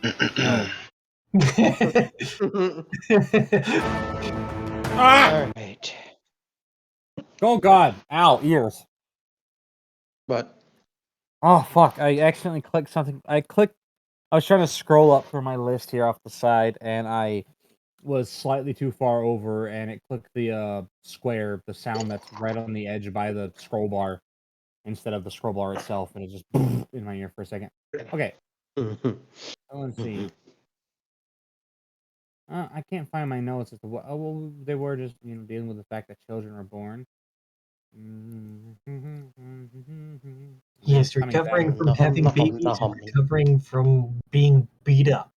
No. All right. Oh God! Ow, ears. But Oh fuck! I accidentally clicked something. I was trying to scroll up for my list here off the side, and I was slightly too far over, and it clicked the square, the sound that's right on the edge by the scroll bar, instead of the scroll bar itself, and it just in my ear for a second. Okay, let's see. I can't find my notes as to what. Oh, well, they were just dealing with the fact that children are born. Yes, recovering from having babies and recovering from being beat up.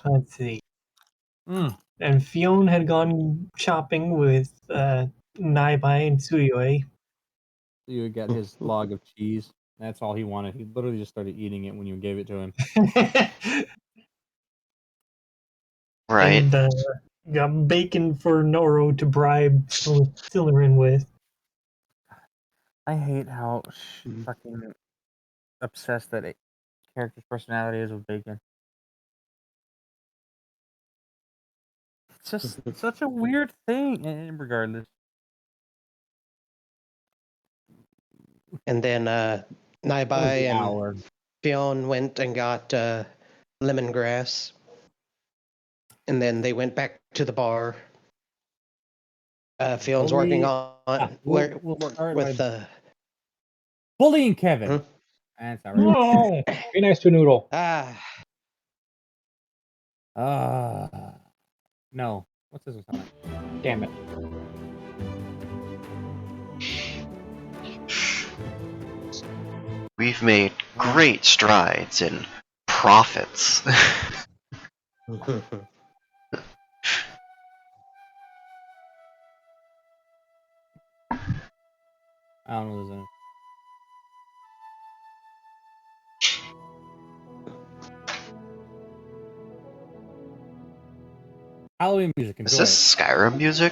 Let's see. And Fionn had gone shopping with Naibai and Tsuyoi. You got his log of cheese. That's all he wanted. He literally just started eating it when you gave it to him. Right. And got bacon for Noro to bribe Slytherin with. I hate how fucking obsessed that character's personality is with bacon. It's just such a weird thing, regardless. And then Naibai and Fionn went and got lemongrass. And then they went back to the bar. Fionn's working on with bullying Kevin. That's not right. No, be nice to Noodle. No. What's this one? Damn it. We've made great strides in profits. I don't know this. Halloween music. Is this Skyrim music?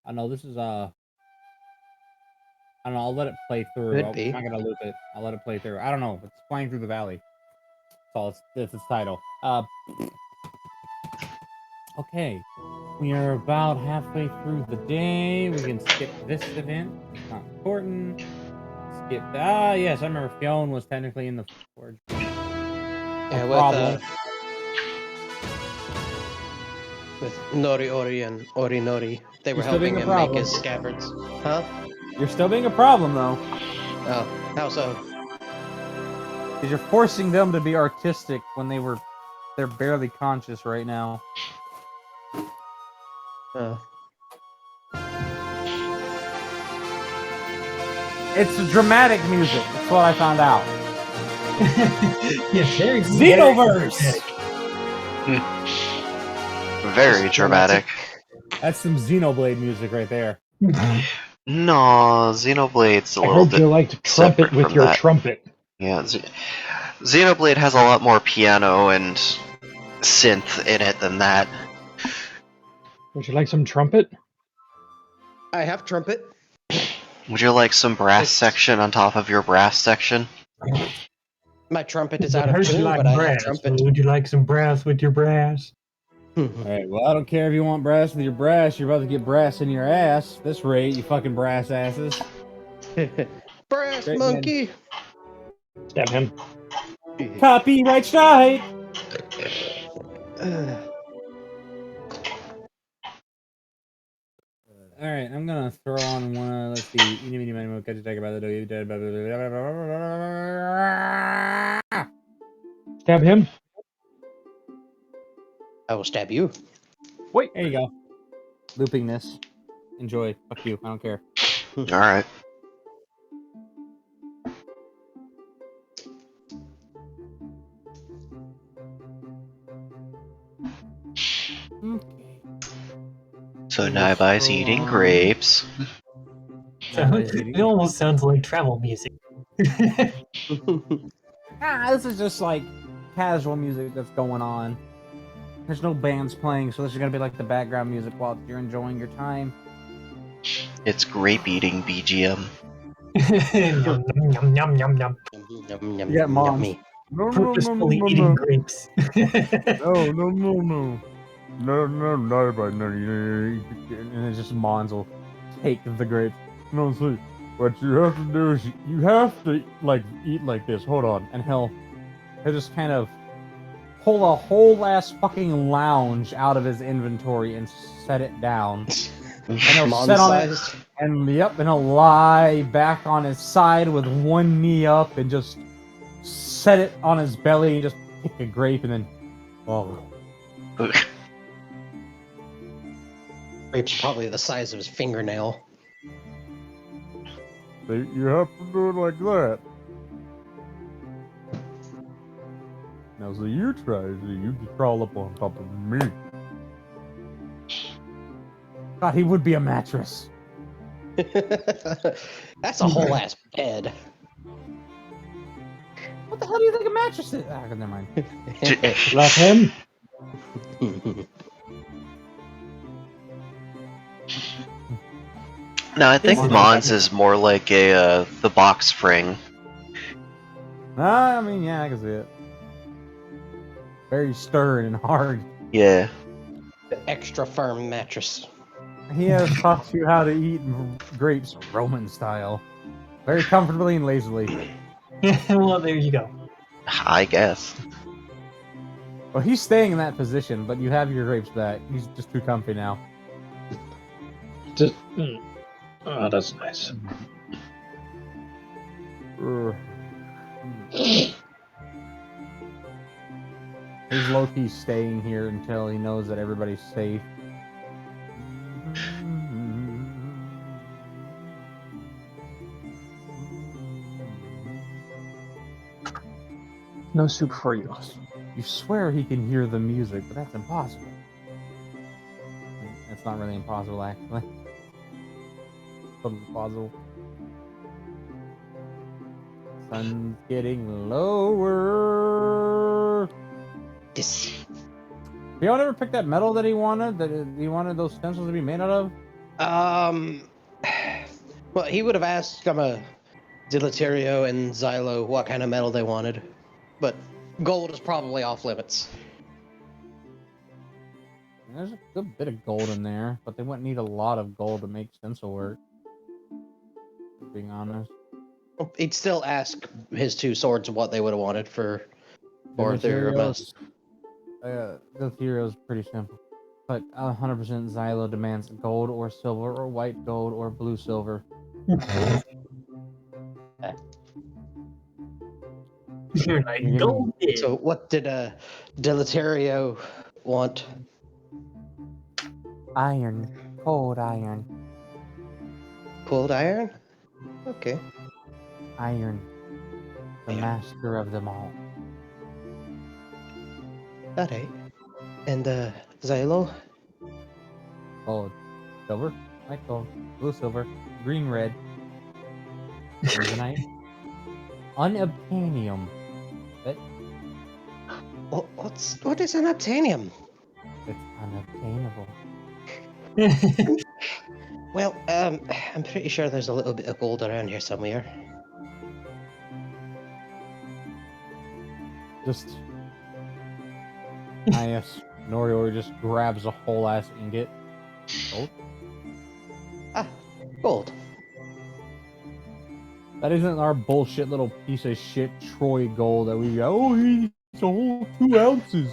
I know this is I don't know. I'll let it play through. I'm not gonna loop it. I'll let it play through. I don't know. It's flying through the valley. That's all. It's its title. Okay, we are about halfway through the day. We can skip this event. It's not important. Skip. Yes, I remember Fionn was technically in the forge. Yeah, with Nori Ori and Ori Nori. They were helping him make his scabbards. Huh? You're still being a problem, though. Oh, how so? Because you're forcing them to be artistic when they're barely conscious right now. It's dramatic music. That's what I found out. Yes, very Xenoverse. Very dramatic. That's some Xenoblade music right there. No, Xenoblade's a I little hope you liked trumpet with your trumpet. Yeah, Xenoblade has a lot more piano and synth in it than that. Would you like some trumpet? I have trumpet. Would you like some brass section on top of your brass section? My trumpet is out of tune, like but I brass. have trumpet. Would you like some brass with your brass? Alright, well, I don't care if you want brass with your brass. You're about to get brass in your ass. This rate, you fucking brass asses. Brass Great monkey! Man. Stab him. Copyright strike! Alright, I'm gonna throw on one, let's see. Stab him. I will stab you. Wait. There you go. Looping this. Enjoy. Fuck you. I don't care. Alright. Okay. So Naibai's eating grapes. It almost sounds like travel music. This is just like casual music that's going on. There's no bands playing, so this is gonna be like the background music while you're enjoying your time. It's grape eating BGM. Yum, yum, yum, yum, yum. Yum, yum, You got Mons. yummy. Purposefully eating grapes. No. No, not about none. And it's just Mons will take the grapes. No, see, what you have to do is you have to like eat like this. Hold on, and he'll just kind of pull a whole ass fucking lounge out of his inventory and set it down. And he'll sit on it, and and he'll lie back on his side with one knee up and just set it on his belly and just pick a grape and then, Grape's probably the size of his fingernail. You have to do it like that. Now, so you try, so you can crawl up on top of me. God, he would be a mattress. That's a whole ass bed. What the hell do you think a mattress is? Ah, never mind. Love him. No, I think Mons is more like a the box spring. I mean, yeah, I can see it. Very stern and hard. Yeah. The extra firm mattress. He has taught you how to eat grapes Roman style. Very comfortably and lazily. Well, there you go. I guess. Well, he's staying in that position, but you have your grapes back. He's just too comfy now. Just, oh, that's nice. He's low-key staying here until he knows that everybody's safe. No soup for you. You swear he can hear the music, but that's impossible. That's not really impossible, actually. Totally possible. Sun's getting lower. This. Y'all ever pick that metal that he wanted? That he wanted those stencils to be made out of? Well, he would have asked Dilatario and Xylo what kind of metal they wanted, but gold is probably off limits. There's a good bit of gold in there, but they wouldn't need a lot of gold to make stencil work. Being honest. He'd still ask his two swords what they would have wanted for their mess. The material is pretty simple. But 100% Xylo demands gold or silver or white gold or blue silver. You're like gold. So what did Dilatario want? Iron. Cold iron. Cold iron? Okay. Iron. The master of them all. Alright. And Xylo? Gold. Silver. White gold. Blue silver. Green red. Tanzanite. Unobtainium. What is an obtainium? It's unobtainable. Well, I'm pretty sure there's a little bit of gold around here somewhere. Just... Norior just grabs a whole ass ingot. Gold? Ah, gold. That isn't our bullshit little piece of shit Troy gold that we got. Oh, it's a whole 2 ounces.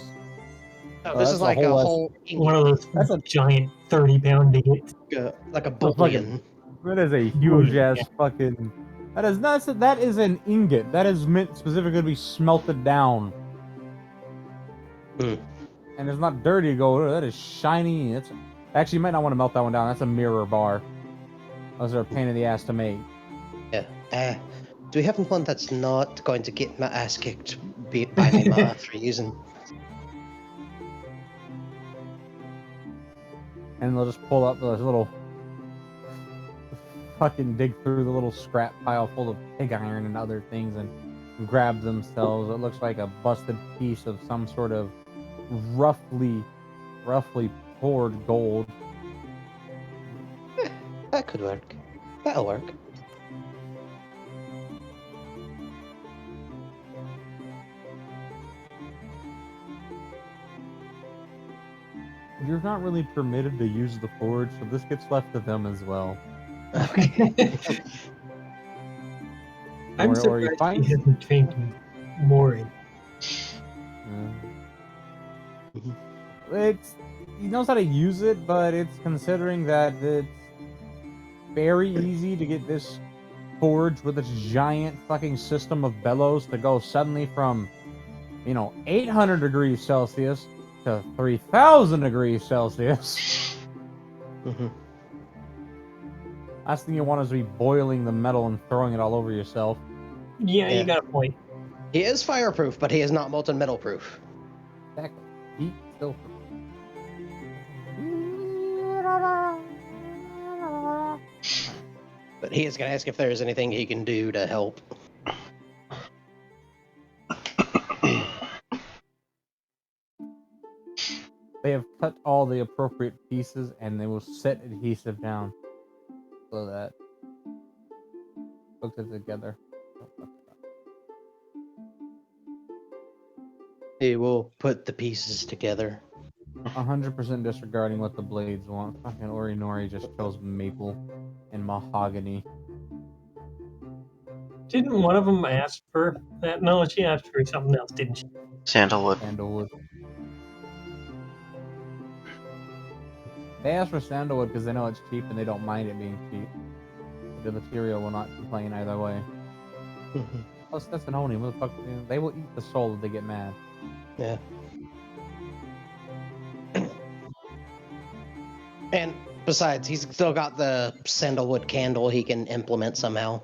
No, this is like a whole one of those. That's a giant 30-pound ingot. Like a bullion. That is a huge ass fucking. That is not. That is an ingot. That is meant specifically to be smelted down. And it's not dirty gold. That is shiny. It's actually you might not want to melt that one down. That's a mirror bar. Those are a pain in the ass to make. Yeah. Do we have one that's not going to get my ass kicked by my ma for using? And they'll just pull up this little fucking dig through the little scrap pile full of pig iron and other things and grab themselves. It looks like a busted piece of some sort of roughly poured gold. That could work. That'll work. You're not really permitted to use the forge, so this gets left to them as well. Okay. I'm Or you surprised find he hasn't trained Mori. he knows how to use it, but it's considering that it's very easy to get this forge with its giant fucking system of bellows to go suddenly from 800 degrees Celsius to 3,000 degrees Celsius. Last thing you want is to be boiling the metal and throwing it all over yourself. Yeah, you got a point. He is fireproof, but he is not molten metal proof. Exactly. Heat still. But he is going to ask if there is anything he can do to help. They have cut all the appropriate pieces and they will set adhesive down so that hooks it together. He will put the pieces together. 100% disregarding what the blades want. Fucking Orinori just chose maple and mahogany. Didn't one of them ask for that? No, she asked for something else, didn't she? Sandalwood. Sandalwood. They ask for sandalwood because they know it's cheap and they don't mind it being cheap. The material will not complain either way. Plus, that's an Oni. Motherfucker, they will eat the soul if they get mad. Yeah. And besides, he's still got the sandalwood candle he can implement somehow.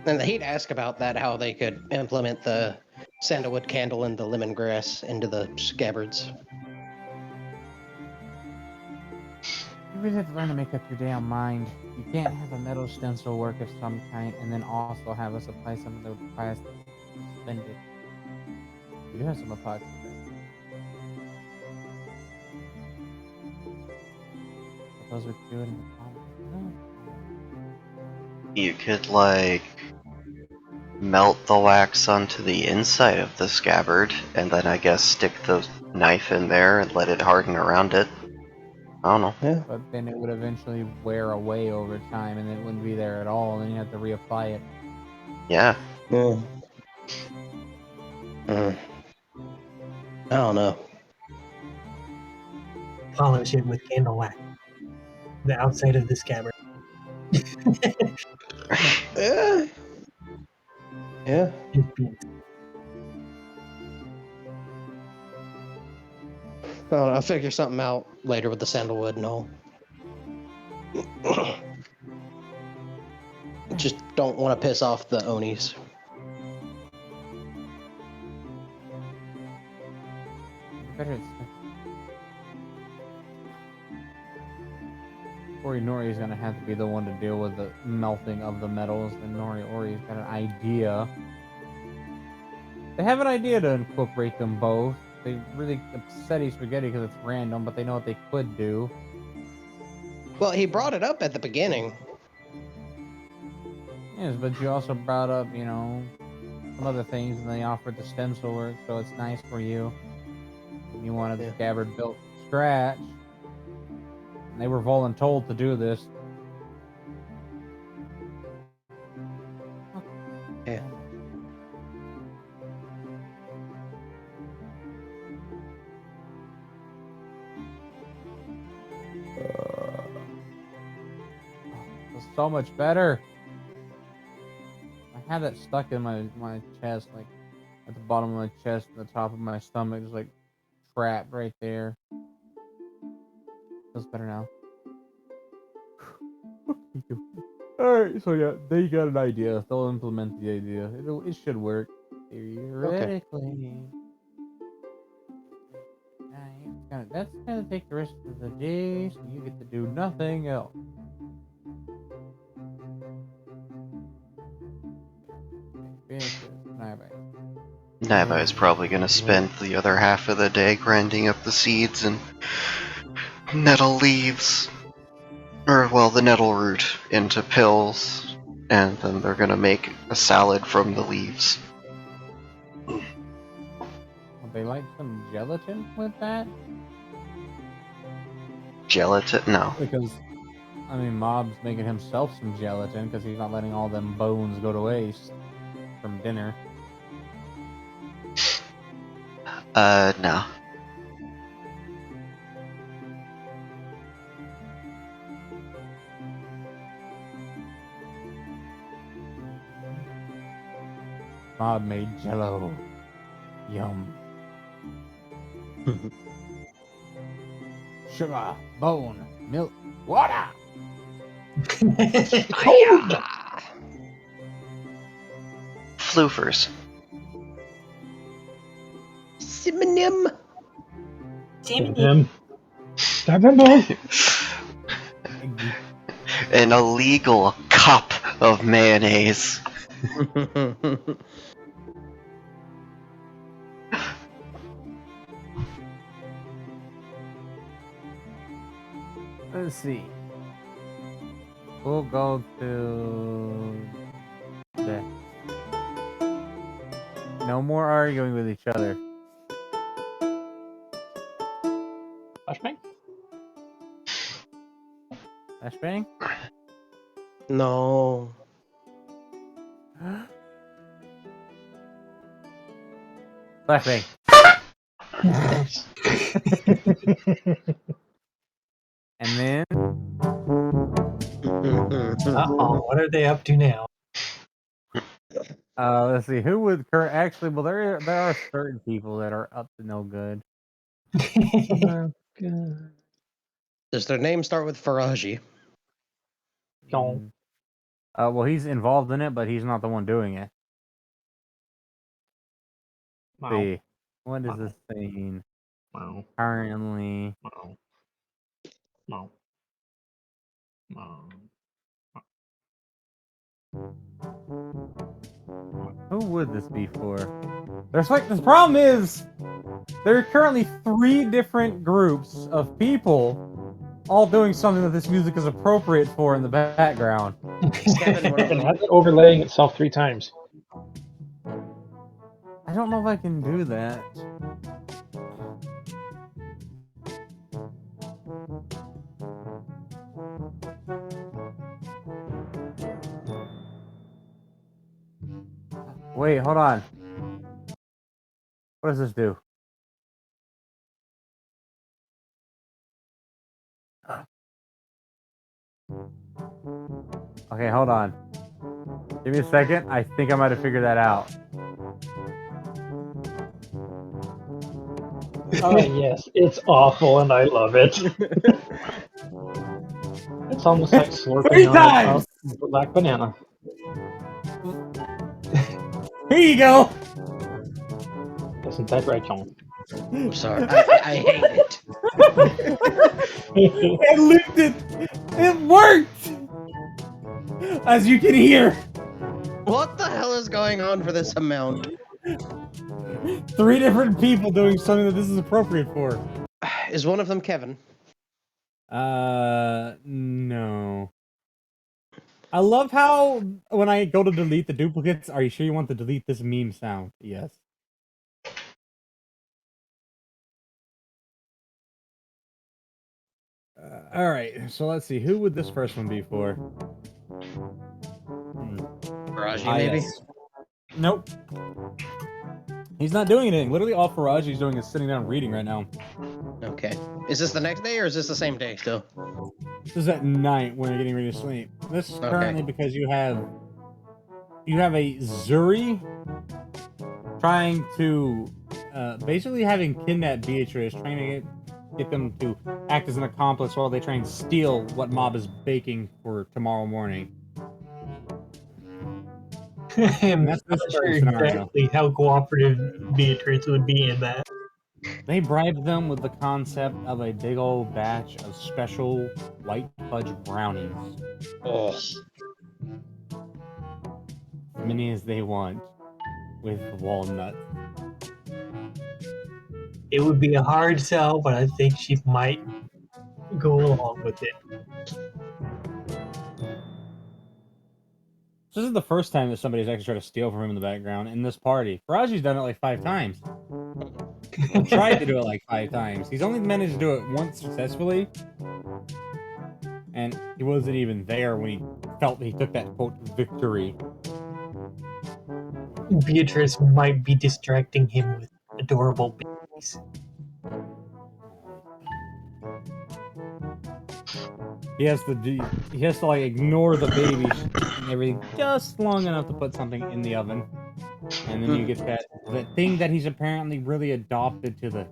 And he'd ask about that, how they could implement the sandalwood candle and the lemongrass into the scabbards. You really have to learn to make up your damn mind. You can't have a metal stencil work of some kind and then also have us apply something that would require us to spend it. We do have some epoxy. Those are doing. You could, like, melt the wax onto the inside of the scabbard, and then I guess stick the knife in there and let it harden around it. I don't know. Yeah. But then it would eventually wear away over time and it wouldn't be there at all, and then you have to reapply it. Yeah. I don't know. Polish it with candle wax. The outside of the scabbard. Yeah. Yeah. I'll figure something out later with the sandalwood and all. Just don't want to piss off the Onis. Better Nori is gonna have to be the one to deal with the melting of the metals, and Ori's got an idea. They have an idea to incorporate them both. They really upsetty spaghetti because it's random, but they know what they could do. Well, he brought it up at the beginning. Yes, but you also brought up, some other things, and they offered the stencil work, so it's nice for you. You wanted the scabbard built from scratch. And they were voluntold to do this. Yeah. It's so much better. I had that stuck in my chest, like at the bottom of my chest, and the top of my stomach, just like trapped right there. Feels better now. Alright, so yeah, they got an idea. They'll implement the idea. It should work. Theoretically. Okay. That's gonna take the rest of the day, so you get to do nothing else. Naiba is probably gonna spend the other half of the day grinding up the seeds and nettle leaves. Or, well, the nettle root into pills. and then they're gonna make a salad from the leaves. Would they like some gelatin with that? Gelatin? No. Because, I mean, Mob's making himself some gelatin because he's not letting all them bones go to waste from dinner. No. Mob made jello. Yum. Sugar, bone, milk, water. Floofers. Synonym. Him. Stab him both. An illegal cup of mayonnaise. Let's see. We'll go to the... No more arguing with each other. Flashbang? Flashbang? No. Flashbang. And then Uh-oh, what are they up to now? let's see, who would actually, well, there are certain people that are up to no good. Does their name start with Faraji? No. Well, he's involved in it, but he's not the one doing it. Wow. See, what is this thing Wow. currently? Wow. Wow. Wow. Who would this be for? There's like, the problem is there are currently 3 different groups of people all doing something that this music is appropriate for in the background. Kevin, how's it overlaying itself 3 times? I don't know if I can do that. Wait, hold on. What does this do? Okay, hold on. Give me a second. I think I might have figured that out. Oh yes, it's awful and I love it. It's almost like 3 slurping on times! a black banana. Here you go! Isn't that right, John? I'm sorry. I hate it. I licked it! It worked! As you can hear! What the hell is going on for this amount? 3 different people doing something that this is appropriate for. Is one of them Kevin? No. I love how when I go to delete the duplicates, are you sure you want to delete this meme sound? Yes. Alright, so let's see. Who would this first one be for? Faraji, maybe? Yes. Nope. He's not doing anything. Literally all Faraji's doing is sitting down reading right now. Okay. Is this the next day or is this the same day still? This is at night when you're getting ready to sleep. This is currently because you have a Zuri trying to basically having kidnapped Beatrice, trying to get them to act as an accomplice while they try and steal what Mob is baking for tomorrow morning. I'm That's not this sure scenario. exactly how cooperative Beatrice would be in that. They bribed them with the concept of a big old batch of special white fudge brownies. Oh. As many as they want, with walnuts. It would be a hard sell, but I think she might go along with it. This is the first time that somebody's actually tried to steal from him in the background in this party. Faraji's done it like 5 times. Or tried to do it like 5 times. He's only managed to do it once successfully. And he wasn't even there when he felt he took that, quote, victory. Beatrice might be distracting him with adorable babies. He has to like ignore the baby and everything just long enough to put something in the oven, and then you get that thing that he's apparently really adopted to the.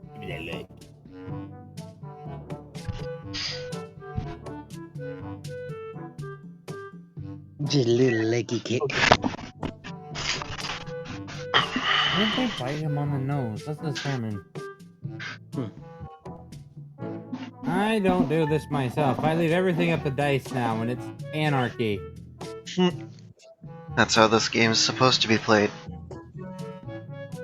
Just little leggy kick. Why did they bite him on the nose? Let's determine. I don't do this myself. I leave everything up to dice now, and it's anarchy. That's how this game is supposed to be played.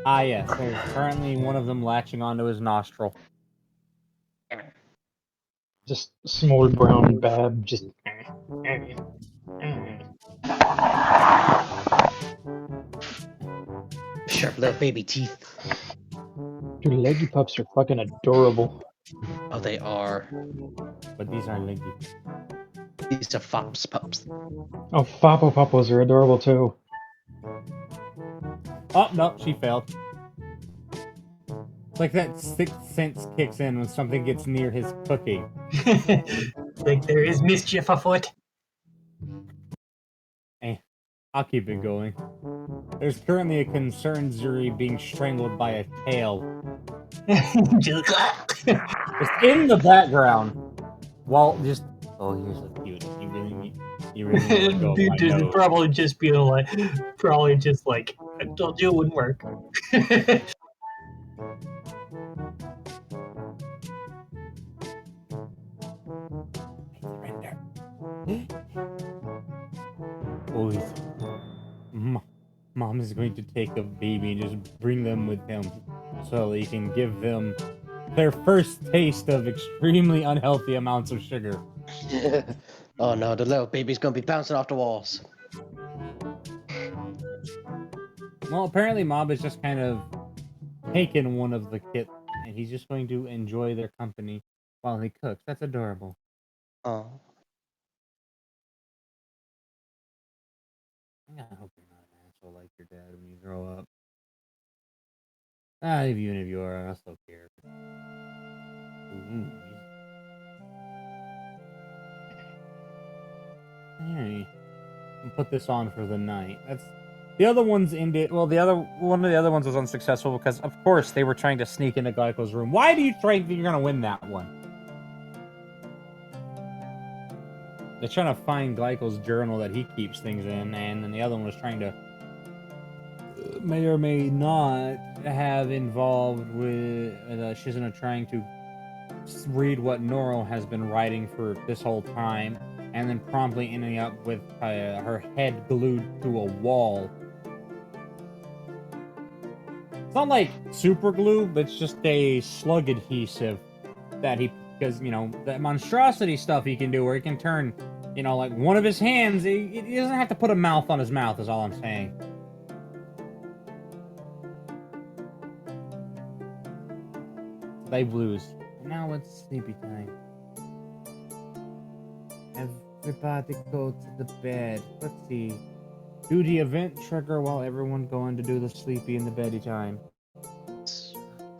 Ah, yes. There's currently one of them latching onto his nostril. Just small brown bab, just. Sharp little baby teeth. Dude, leggy pups are fucking adorable. Oh, they are. But these aren't leggy. These are fops pups. Oh, Foppo Poppos are adorable too. Oh, no, she failed. It's like that sixth sense kicks in when something gets near his cooking. Like there is mischief afoot. I'll keep it going. There's currently a concerned Zuri being strangled by a tail. Just It's in the background. Well, just you're so cute. You really need to go Dude, my just nose. probably just like, I told you it wouldn't work. Surrender. Mom is going to take a baby and just bring them with him so he can give them their first taste of extremely unhealthy amounts of sugar. Oh no, the little baby's gonna be bouncing off the walls. Well, apparently Mob has just kind of taken one of the kits and he's just going to enjoy their company while he cooks. That's adorable. Oh. I hope you're not an asshole like your dad when you grow up. Even if you are, I still care. Alright. I'll put this on for the night. That's the other ones ended. Well, one of the other ones was unsuccessful because, of course, they were trying to sneak into Glyco's room. Why do you think you're gonna win that one? They're trying to find Glyco's journal that he keeps things in, and then the other one was trying to may or may not have involved with Shizuna trying to read what Noro has been writing for this whole time, and then promptly ending up with her head glued to a wall. It's not like super glue, but it's just a slug adhesive that because, that monstrosity stuff he can do where he can turn, like one of his hands, he doesn't have to put a mouth on his mouth, is all I'm saying. They blues. Now it's sleepy time. Everybody go to the bed. Let's see. Do the event trigger while everyone going to do the sleepy in the beddy time.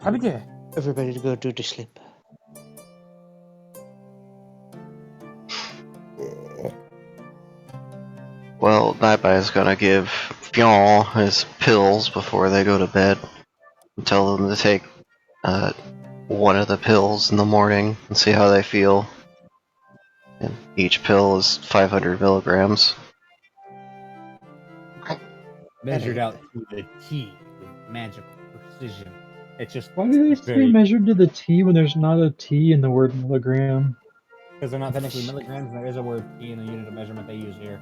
Everybody to go do the sleep. Well, Nightbite is gonna give Fionn his pills before they go to bed. And tell them to take one of the pills in the morning and see how they feel. And each pill is 500 milligrams. Measured out to the T with magical precision. It's just Why do they say measured to the T when there's not a T in the word milligram? Because they're not technically milligrams, and there is a word T in the unit of measurement they use here.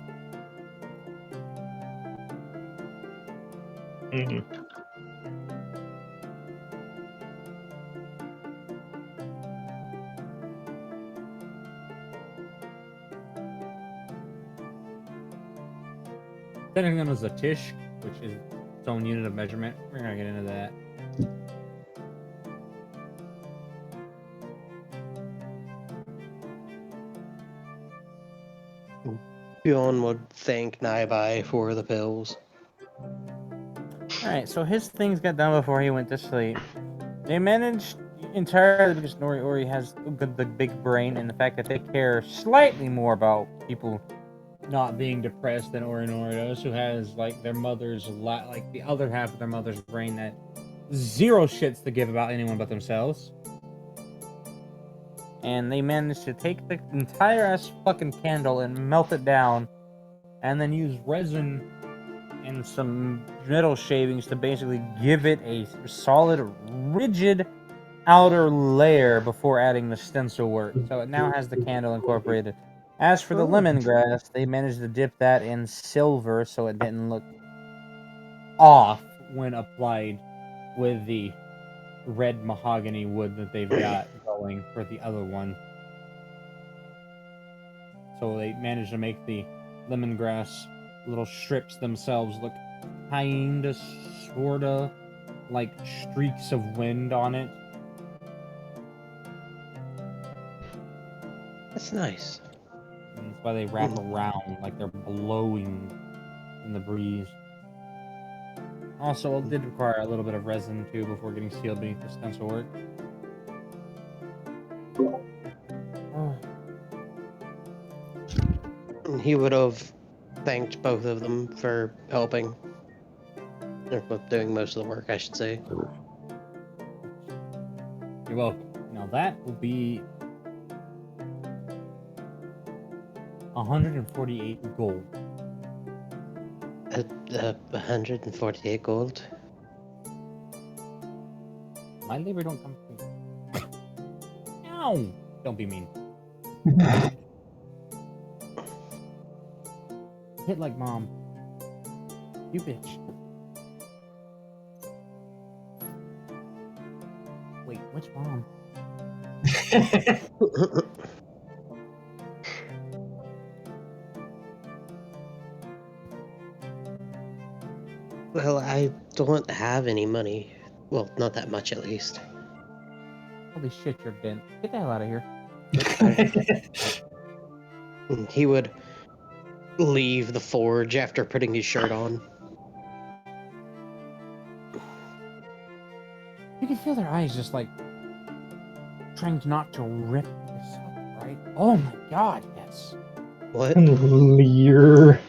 Technically known as a tish, which is its own unit of measurement. We're gonna get into that. Bjorn would thank Naibai for the pills. Alright, so his things got done before he went to sleep. They managed entirely because Nori has the big brain and the fact that they care slightly more about people not being depressed than Orinori does, who has like their mother's like the other half of their mother's brain that zero shits to give about anyone but themselves. And they managed to take the entire ass fucking candle and melt it down, and then use resin and some metal shavings to basically give it a solid, rigid outer layer before adding the stencil work. So it now has the candle incorporated. As for the lemongrass, they managed to dip that in silver so it didn't look off when applied with the red mahogany wood that they've got going for the other one. So they managed to make the lemongrass little strips themselves look kinda, sorta like streaks of wind on it. That's nice. And that's why they wrap around like they're blowing in the breeze. Also, it did require a little bit of resin too before getting sealed beneath the stencil work. He would have thanked both of them for helping. Or doing most of the work, I should say. You're welcome. Now that will be 148 gold. 148 gold. My labor don't come free. Ow! Don't be mean. Hit like mom. You bitch. Wait, which mom? Well, I don't have any money. Well, not that much at least. Holy shit, you're dead. Get the hell out of here. He would leave the forge after putting his shirt on. You can feel their eyes just like trying not to rip this up, right? Oh my god, yes. What? Leer.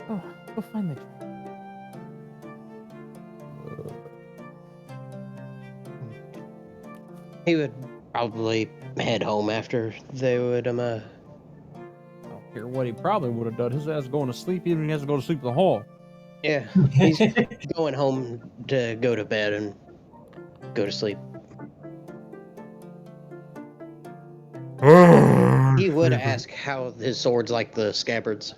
Oh, go find the. He would probably head home after they would I don't care what he probably would have done. His ass going to sleep, even if he has to go to sleep in the hall. Yeah, he's going home to go to bed and go to sleep. He would ask how his swords like the scabbards.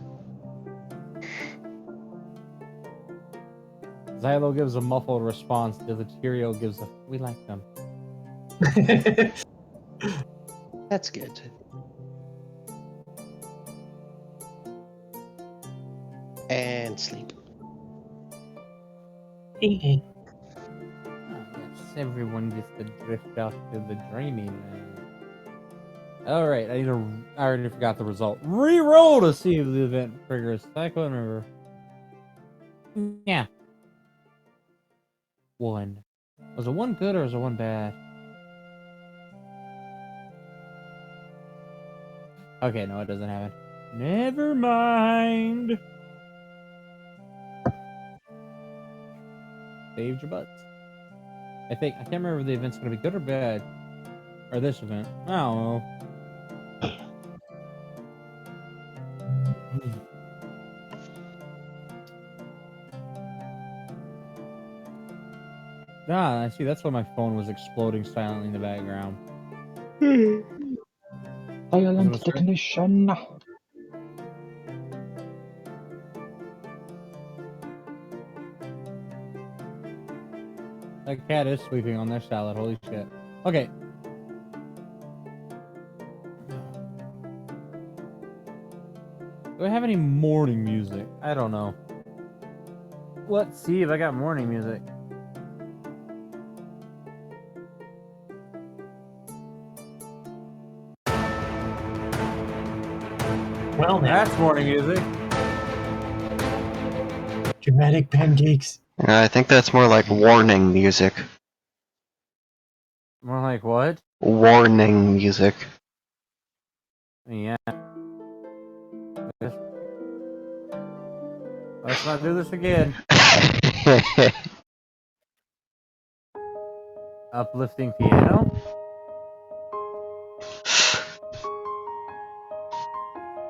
Xylo gives a muffled response. Deleterio gives a we like them. That's good. And sleep. Oh, yes, everyone gets to drift off to the dreaming land. Alright, I already forgot the result. Reroll to see if the event triggers. I couldn't remember. Yeah. 1. Was it 1 good or was it 1 bad? Okay, no, it doesn't happen. Never mind. Saved your butts. I can't remember if the event's gonna be good or bad. Or this event. I don't know. Ah, I see. That's why my phone was exploding silently in the background. Silent technician. That cat is sleeping on their salad. Holy shit. Okay. Do I have any morning music? I don't know. Let's see if I got morning music. Well, now, That's morning music. dramatic pancakes. I think that's more like warning music. More like what? Warning music. Yeah. Let's not do this again. Uplifting piano?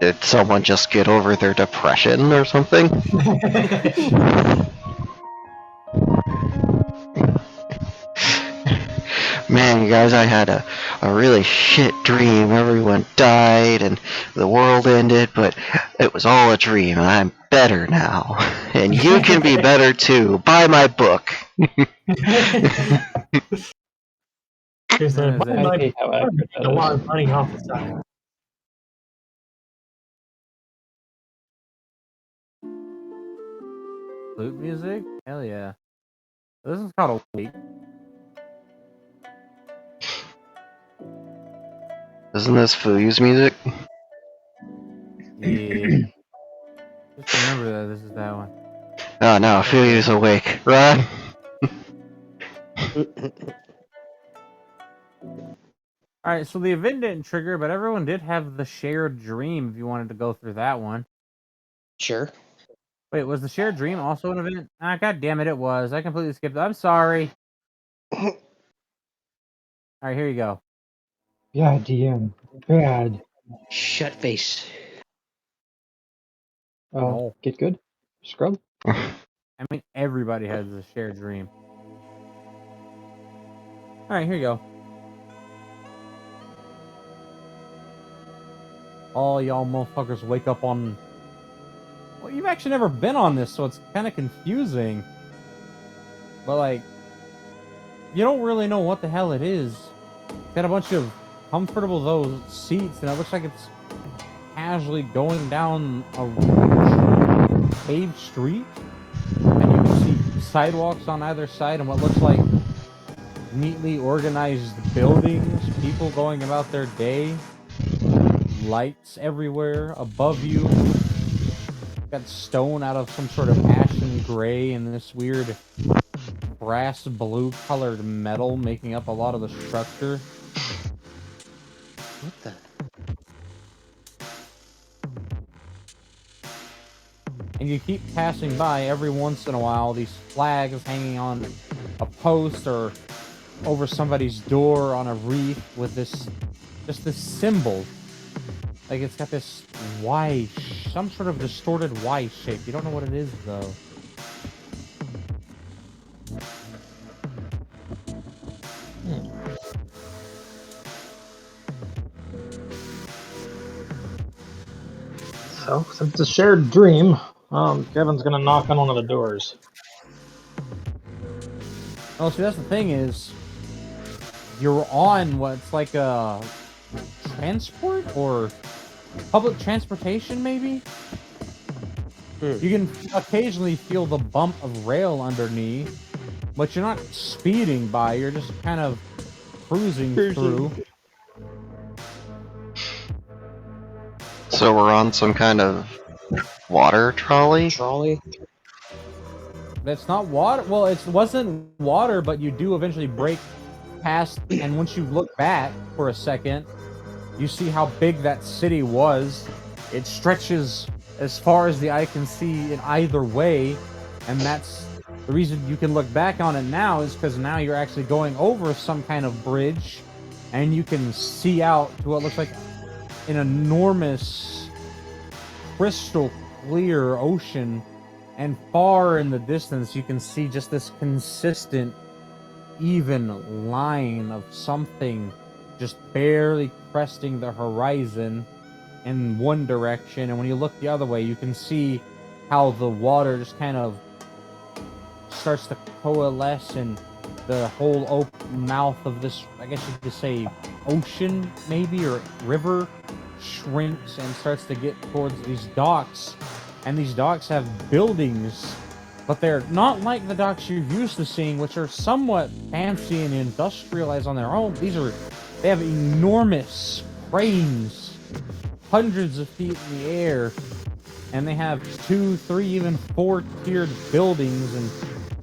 Did someone just get over their depression or something? Man, you guys, I had a really shit dream. Everyone died and the world ended, but it was all a dream and I'm better now. And you can be better too. Buy my book. There's What a, is it? I hate how accurate a that lot is. of money off the side. Flute music? Hell yeah. This is called a week. Isn't this Fuyu's music? Yeah. Just remember that this is that one. Oh no, Fuyu's awake. Run! Alright, so the event didn't trigger, but everyone did have the shared dream if you wanted to go through that one. Sure. Wait, was the shared dream also an event? Ah, god damn it, it was. I completely skipped it. I'm sorry. Alright, here you go. Yeah, DM. Bad. Shut face. No. Get good. Scrub. I mean, everybody has a shared dream. Alright, here you go. All y'all motherfuckers wake up on... Well, you've actually never been on this, so it's kind of confusing. But, like, you don't really know what the hell it is. It's got a bunch of comfortable those seats, and it looks like it's casually going down a paved street. And you can see sidewalks on either side and what looks like neatly organized buildings, people going about their day, lights everywhere above you. Got stone out of some sort of ashen gray and this weird brass blue colored metal making up a lot of the structure. What the? And you keep passing by every once in a while, these flags hanging on a post or over somebody's door on a wreath with this, just this symbol. Like it's got this Y, some sort of distorted Y shape. You don't know what it is though. So, since it's a shared dream, Kevin's gonna knock on one of the doors. Oh, see, that's the thing is, you're on what's like a transport or public transportation, maybe? You can occasionally feel the bump of rail underneath, but you're not speeding by, you're just kind of cruising through. So we're on some kind of water trolley? Trolley? That's not water. Well, it wasn't water, but you do eventually break past, and once you look back for a second, you see how big that city was. It stretches as far as the eye can see in either way, and that's the reason you can look back on it now is because now you're actually going over some kind of bridge, and you can see out to what looks like an enormous, crystal clear ocean. And far in the distance, you can see just this consistent, even line of something just barely cresting the horizon in one direction. And when you look the other way, you can see how the water just kind of starts to coalesce and the whole open mouth of this, I guess you could say, ocean, maybe, or river, shrinks and starts to get towards these docks, and these docks have buildings, but they're not like the docks you're used to seeing, which are somewhat fancy and industrialized on their own. They have enormous cranes, hundreds of feet in the air, and they have 2, 3, even 4-tiered buildings and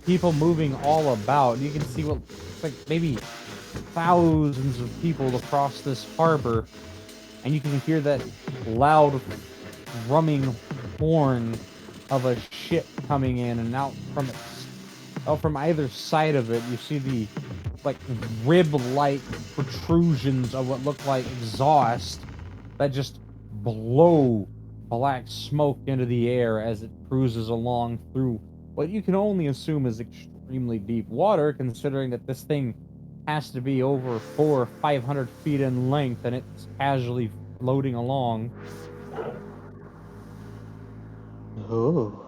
people moving all about. You can see what looks like maybe thousands of people across this harbor, and you can hear that loud drumming horn of a ship coming in, and out from either side of it you see the like rib-like protrusions of what look like exhaust that just blow black smoke into the air as it cruises along through what you can only assume is extremely deep water, considering that this thing has to be over 400 or 500 feet in length, and it's casually floating along. Oh.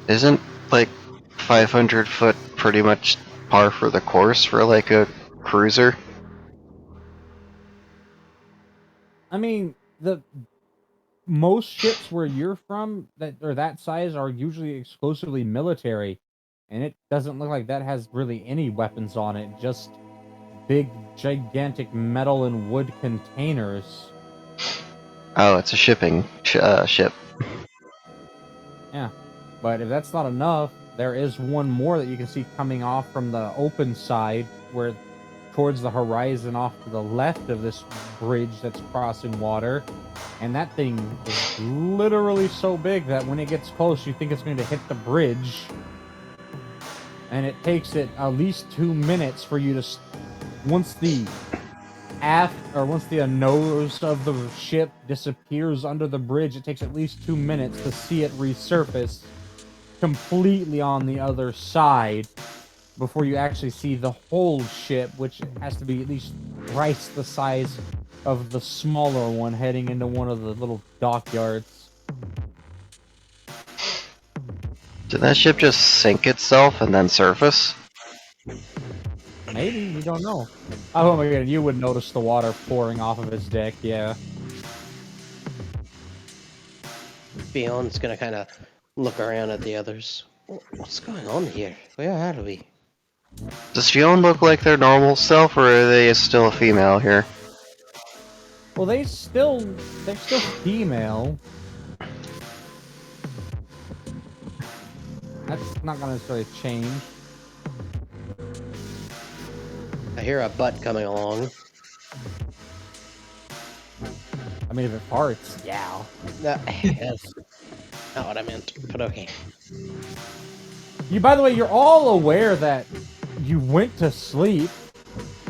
Isn't like 500 foot pretty much par for the course for like a cruiser? I mean, most ships where you're from that are that size are usually exclusively military, and it doesn't look like that has really any weapons on it, just big, gigantic metal and wood containers. Oh, it's a shipping ship. Yeah, but if that's not enough, there is one more that you can see coming off from the open side, where towards the horizon off to the left of this bridge that's crossing water. And that thing is literally so big that when it gets close, you think it's going to hit the bridge. And it takes it at least 2 minutes for you to, once the nose of the ship disappears under the bridge, it takes at least 2 minutes to see it resurface completely on the other side before you actually see the whole ship, which has to be at least thrice the size of the smaller one heading into one of the little dockyards. Did that ship just sink itself and then surface? Maybe, you don't know. Oh my god, you would notice the water pouring off of its deck, yeah. Fion's gonna kind of look around at the others. What's going on here? Where are we? Does Fiona look like their normal self, or are they still a female here? Well, they're still female. That's not gonna necessarily change. I hear a butt coming along. I mean, if it farts, yeah. Yes. Not what I meant, but okay. By the way, you're all aware that you went to sleep.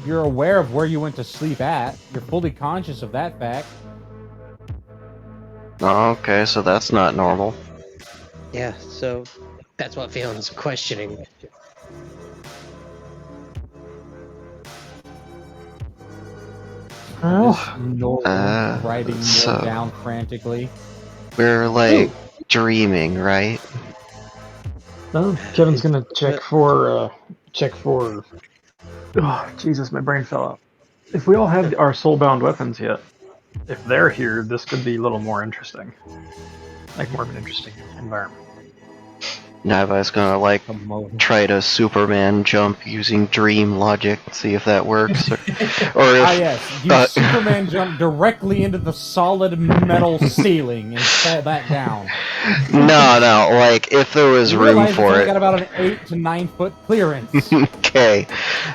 You're aware of where you went to sleep at. You're fully conscious of that fact. Oh, okay, so that's not normal. Yeah, so that's what Fion's questioning. Well, Writing more so- down frantically. We're like dreaming, right? no, Kevin's gonna check for. Oh, Jesus, my brain fell out. If we all have our soulbound weapons yet, if they're here, this could be a little more interesting. Like more of an interesting environment. Naiba's gonna like try to Superman jump using dream logic, see if that works. Or if, Yes. You Superman jump directly into the solid metal ceiling and fall back down. No, like if there was You room realize for it's only it. got about an 8 to 9 foot clearance. Okay,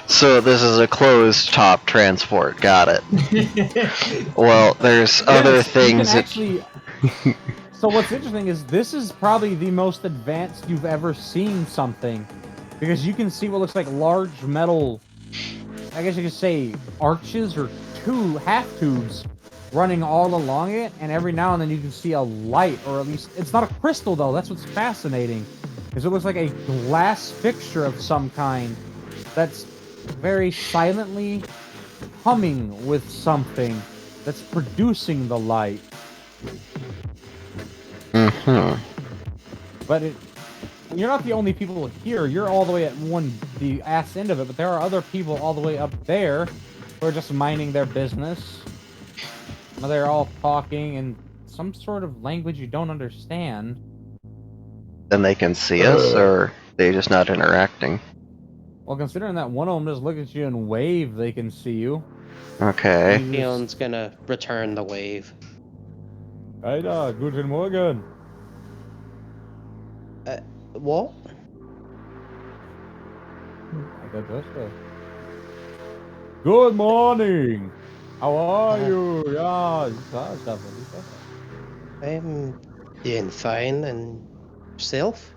so this is a closed top transport. Got it. Well, there's other Yes, things you that. can actually. So what's interesting is this is probably the most advanced you've ever seen something, because you can see what looks like large metal, I guess you could say arches or half tubes running all along it, and every now and then you can see a light, or at least it's not a crystal though. That's what's fascinating, is it looks like a glass fixture of some kind that's very silently humming with something that's producing the light. Mm-hmm. But you're not the only people here. You're all the way at one the ass end of it, but there are other people all the way up there who are just minding their business. They're all talking in some sort of language you don't understand. Then they can see us, or they just not interacting? Well, considering that one of them just look at you and wave, they can see you. Okay. Fion's gonna return the wave. Hey da, guten Morgen. What? I got this stuff. Good morning. How are you? Yeah, stuff. I'm doing fine, and yourself?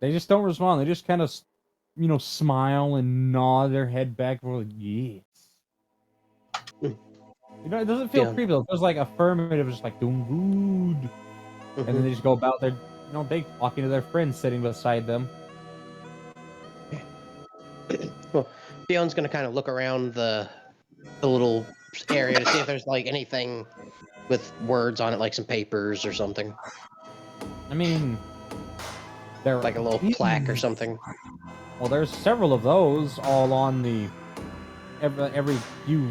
They just don't respond. They just kind of, smile and nod their head back and forth. Like, yes. It doesn't feel creepy. It feels like affirmative, just like doing good. And then they just go about their, day talking to their friends sitting beside them. Well, Fion's gonna kind of look around the little area to see if there's like anything with words on it, like some papers or something. I mean, they're like a little plaque or something. Well, there's several of those all on the every few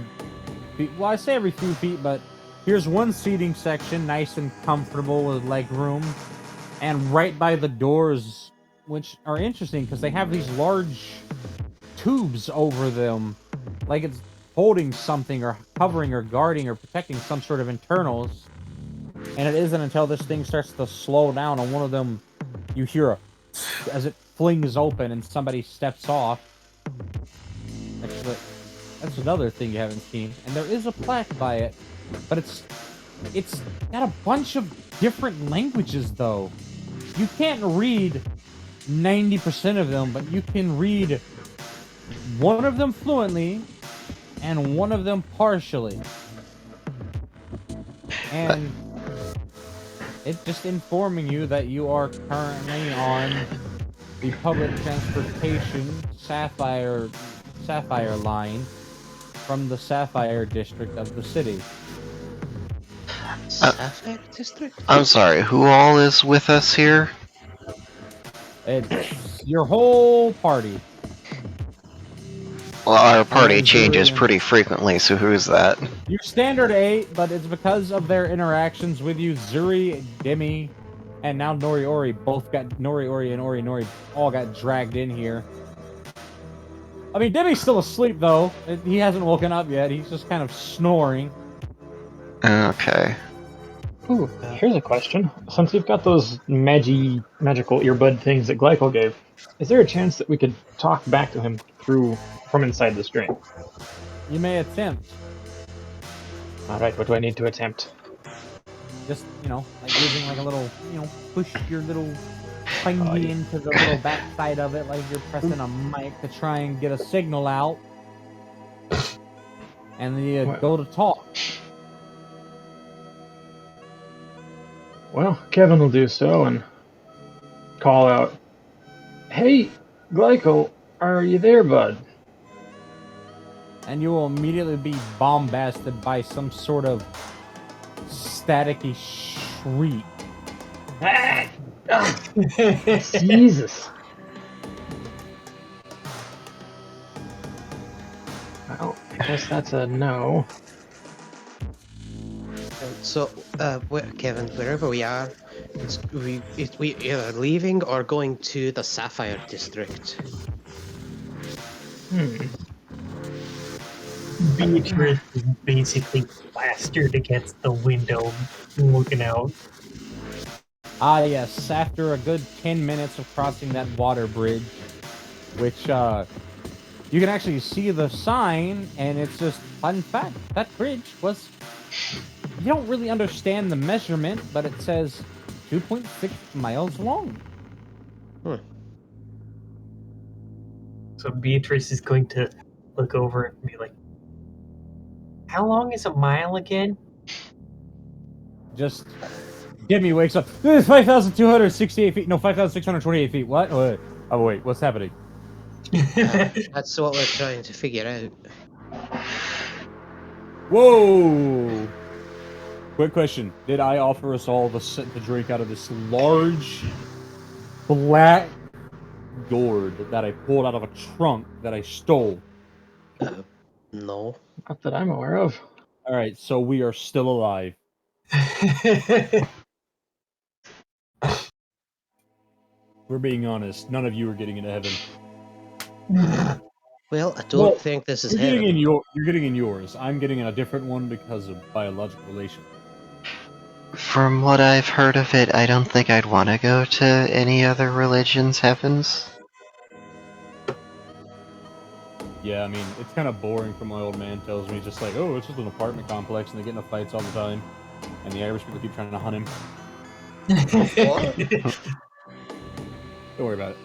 feet. Well, I say every few feet, but here's one seating section, nice and comfortable with leg room, and right by the doors, which are interesting because they have these large tubes over them, like it's holding something or covering or guarding or protecting some sort of internals. And it isn't until this thing starts to slow down on one of them, you hear a as it flings open and somebody steps off. That's another thing you haven't seen. And there is a plaque by it, but it's got a bunch of different languages though. You can't read 90% of them, but you can read one of them fluently and one of them partially. And it's just informing you that you are currently on the public transportation Sapphire line from the Sapphire district of the city. Sapphire district? I'm sorry, who all is with us here? It's your whole party. Well, our party changes pretty frequently, so who's that? Your standard 8, but it's because of their interactions with you. Zuri, Demi, and now Nori Ori both got Nori and Ori Nori all got dragged in here. I mean, Demi's still asleep though. He hasn't woken up yet. He's just kind of snoring. Okay. Ooh, here's a question. Since you've got those magical earbud things that Glycol gave, is there a chance that we could talk back to him from inside this drain? You may attempt. Alright, what do I need to attempt? Just, like using like a little, push your little thingy into the little backside of it like you're pressing a mic to try and get a signal out. And then you go to talk. Well, Kevin will do so and call out, "Hey, Glycol, are you there, bud?" And you will immediately be bombasted by some sort of staticky shriek. Jesus. Well, I guess that's a no. So, Kevin, wherever we are, we either leaving or going to the Sapphire district. Beatrice is basically plastered against the window, looking out. Ah, yes. After a good 10 minutes of crossing that water bridge, which, you can actually see the sign, and it's just, fun fact, that bridge was... You don't really understand the measurement, but it says 2.6 miles long. So Beatrice is going to look over and be like, "How long is a mile again?" Just... Demi wakes up. This is 5,268 feet. No, 5,628 feet. What? Oh, wait. What's happening? That's what we're trying to figure out. Whoa! Quick question. Did I offer us all the drink out of this large black gourd that I pulled out of a trunk that I stole? No. Not that I'm aware of. All right, so we are still alive. We're being honest. None of you are getting into heaven. Well, I don't think this is You're getting heaven. you're getting in yours. I'm getting in a different one because of biological relation. From what I've heard of it, I don't think I'd want to go to any other religion's heavens. Yeah, I mean, it's kind of boring from my old man tells me, just like, oh, it's just an apartment complex and they get into fights all the time. And the Irish people keep trying to hunt him. Don't worry about it.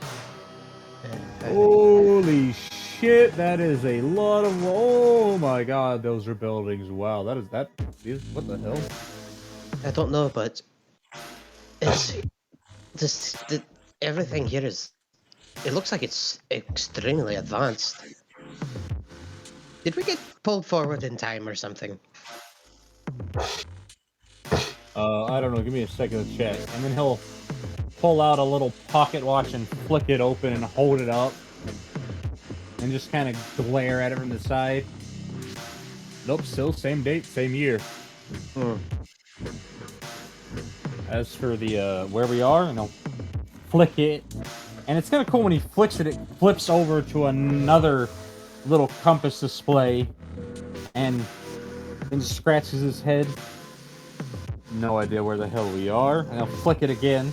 Holy shit, that is a lot of... Oh my god, those are buildings. Wow, that is... What the hell? I don't know, but it's everything here is. It looks like it's extremely advanced. Did we get pulled forward in time or something? I don't know, give me a second to check. And then he'll pull out a little pocket watch and flick it open and hold it up. And just kind of glare at it from the side. Nope, still same date, same year. As for the, where we are, and he'll flick it. And it's kind of cool when he flicks it, it flips over to another little compass display. And then scratches his head. No idea where the hell we are. And I'll flick it again.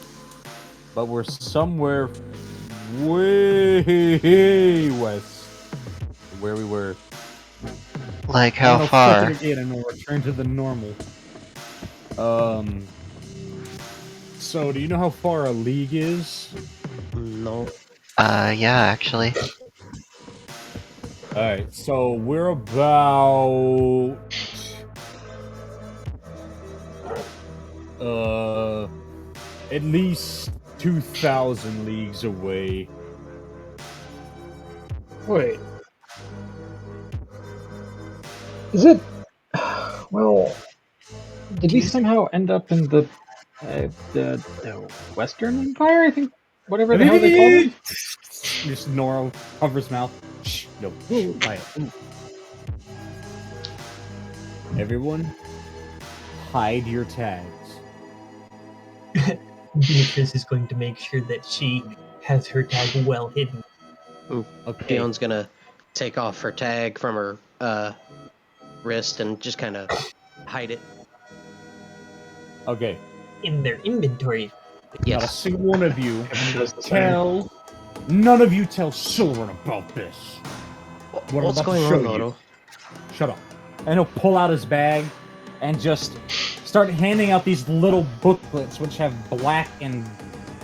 But we're somewhere way west of where we were. Like how and far? Flick it again and we'll return to the normal. So do you know how far a league is? No. Yeah, actually. Alright, so we're about... at least 2,000 leagues away. Wait. Is it... Well... Did we somehow end up in the Western Empire? I think... Whatever the hell they call it? Just Nora covers his mouth. Shh, no, quiet. Everyone, hide your tags. Beatrice is going to make sure that she has her tag well hidden. Okay. Fion's gonna take off her tag from her wrist and just kind of hide it. Okay. In their inventory. Yes. Not a single one of you does the same. none of you tell Silver about this. What What's I'm about going to show on, you. Otto? Shut up. And he'll pull out his bag and just start handing out these little booklets which have black and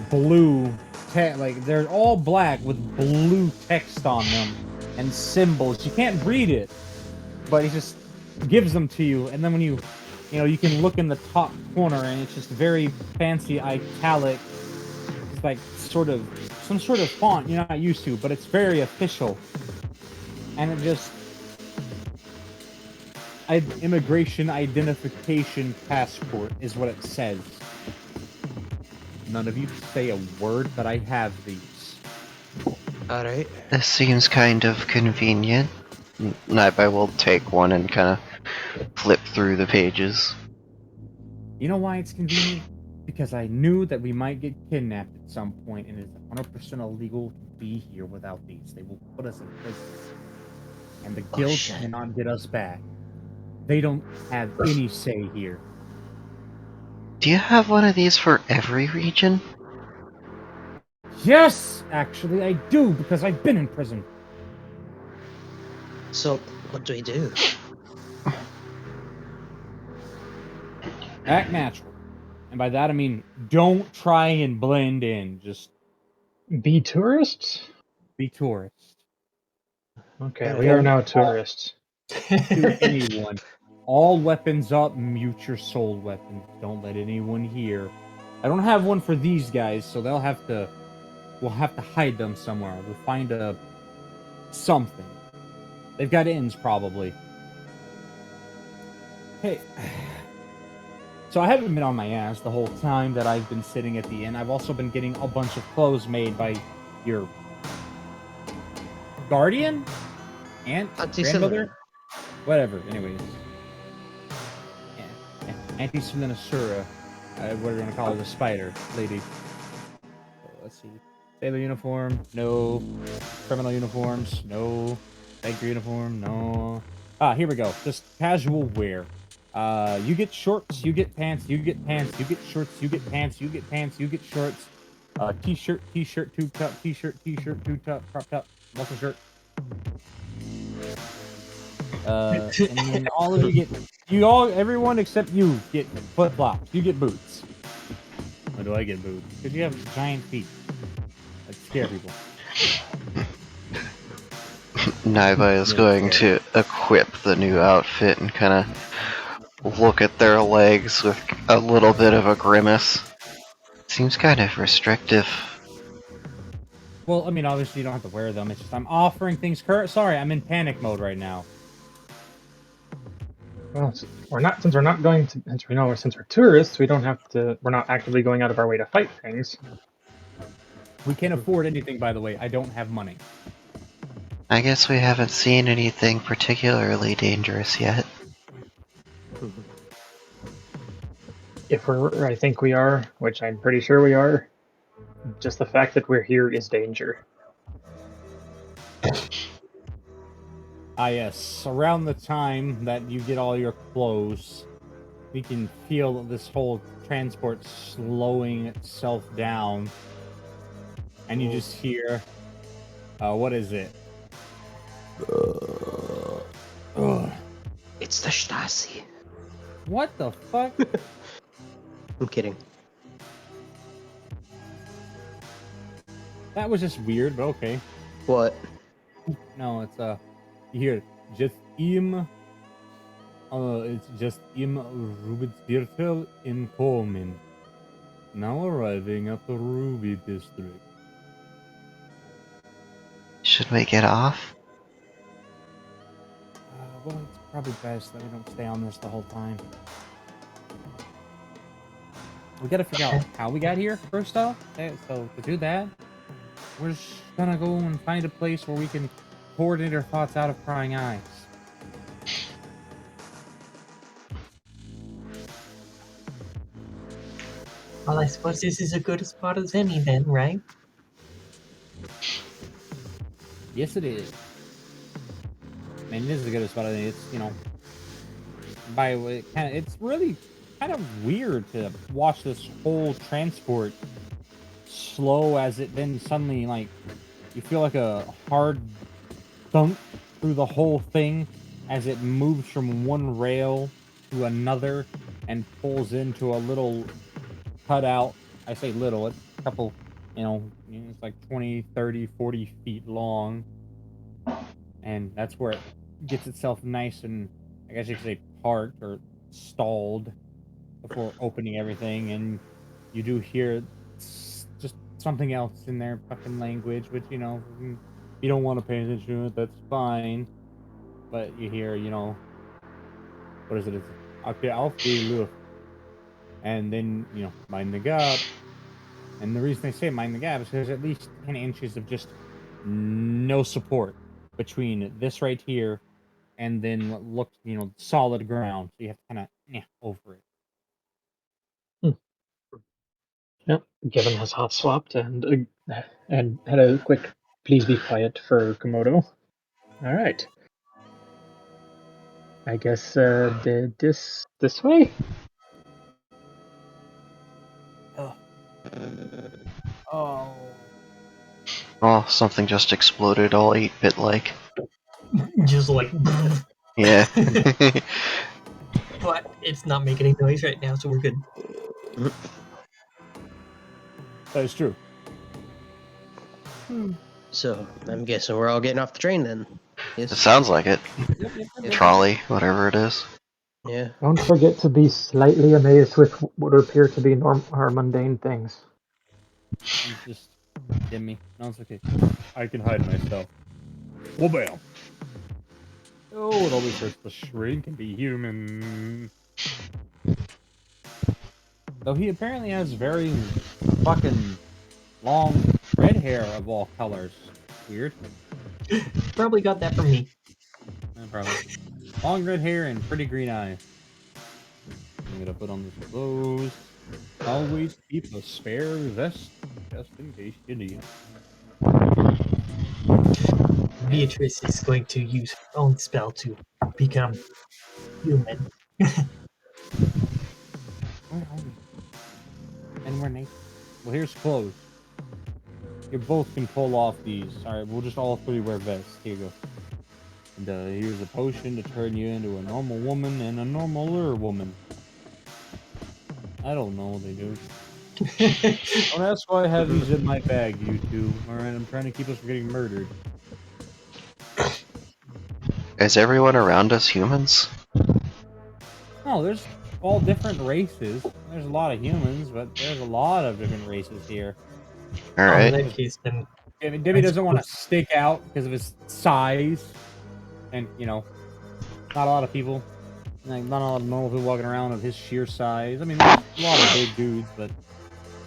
blue like they're all black with blue text on them and symbols. You can't read it, but he just gives them to you, and then when you you can look in the top corner and it's just very fancy italic. It's like some sort of font you're not used to, but it's very official. And it just immigration identification passport is what it says. None of you say a word, but I have these. Alright. This seems kind of convenient. Naibai will take one and kind of flip through the pages. You know why it's convenient? Because I knew that we might get kidnapped at some point, and it's 100% illegal to be here without these. They will put us in prison. And the guild cannot get us back. They don't have any say here. Do you have one of these for every region? Yes! Actually, I do, because I've been in prison. So, what do we do? Act natural. And by that I mean, don't try and blend in. Just Be tourists? be tourists. Okay, we are now tourists. To anyone. All weapons up, mute your soul weapons. Don't let anyone hear. I don't have one for these guys, so we'll have to hide them somewhere. We'll find something. They've got ends, probably. Hey. So I haven't been on my ass the whole time that I've been sitting at the inn. I've also been getting a bunch of clothes made by your guardian? Aunt? Auntie Grandmother? Whatever, anyways. Auntie Silinosura. What do you want to call her? The spider lady. So let's see. Sailor uniform? No. Criminal uniforms? No. Banker uniform? No. Ah, here we go. Just casual wear. You get shorts, you get pants, you get pants, you get shorts, you get pants, you get pants, you get shorts. T-shirt, t-shirt, tube top, t-shirt, t-shirt, tube top, crop top, muscle shirt. And then all of you get, everyone except you get flip-flops. You get boots. Why do I get boots? Because you have giant feet. That scare people. Naiba is going to equip the new outfit and kind of look at their legs with a little bit of a grimace. Seems kind of restrictive. Well, I mean, obviously you don't have to wear them. It's just I'm offering things. Sorry, I'm in panic mode right now. Well, since we're tourists, we don't have to. We're not actively going out of our way to fight things. We can't afford anything, by the way. I don't have money. I guess we haven't seen anything particularly dangerous yet. I think we are, which I'm pretty sure we are. Just the fact that we're here is danger. Ah, yes. Around the time that you get all your clothes, we can feel this whole transport slowing itself down. And you just hear, what is it? It's the Stasi. What the fuck? I'm kidding. That was just weird, but okay. What? No, it's, you hear, just it's just Rubitzviertel in Coleman. Now arriving at the Ruby District. Should we get off? Well, it's probably best that we don't stay on this the whole time. We gotta figure out how we got here, first off. So, to do that, we're just gonna go and find a place where we can coordinate our thoughts out of prying eyes. Well, I suppose this is as good a spot as any then, right? Yes, it is. I mean, this is a good spot. It's, you know, by the way, it's really kind of weird to watch this whole transport slow as it then suddenly, like, you feel like a hard thump through the whole thing as it moves from one rail to another and pulls into a little cutout. I say little, it's a couple, it's like 20, 30, 40 feet long. And that's where it gets itself nice and, I guess you could say, parked or stalled before opening everything. And you do hear just something else in their fucking language, which, you don't want to pay attention to it, that's fine. But you hear, what is it? It's okay, auf die Luft. And then, mind the gap. And the reason they say mind the gap is there's at least 10 inches of just no support between this right here and then what looks, solid ground. So you have to kind of over it. Yep. Given has hot swapped and had a quick please be quiet for Komodo. All right. I guess this way. Oh. Oh, something just exploded all 8-bit like. Just like... Yeah. But it's not making any noise right now, so we're good. That is true. So, I'm guessing we're all getting off the train then. It Yes? sounds like it. Yep. Trolley, whatever it is. Yeah. Don't forget to be slightly amazed with what appear to be or mundane things. Just give me. No, it's okay. I can hide myself. Well, bam. Oh, it always hurts to shrink and be human. Though he apparently has very fucking long red hair of all colors. Weird. Probably got that from me. Probably. Long red hair and pretty green eyes. I'm gonna put on this clothes. Always keep a spare vest just in case you need it. Beatrice is going to use her own spell to become human. Where are we? And we're naked. Well, here's clothes. You both can pull off these. Alright, we'll just all three wear vests. Here you go. And here's a potion to turn you into a normal woman and a normaler woman. I don't know what they do. Don't ask why I have these in my bag, you two. Alright, I'm trying to keep us from getting murdered. Is everyone around us humans? Oh, there's all different races. There's a lot of humans, but there's a lot of different races here. Alright. In that case, then Dimmy doesn't want to stick out because of his size. And, you know, not a lot of people. Like, not a lot of normal people walking around of his sheer size. I mean, there's a lot of big dudes, but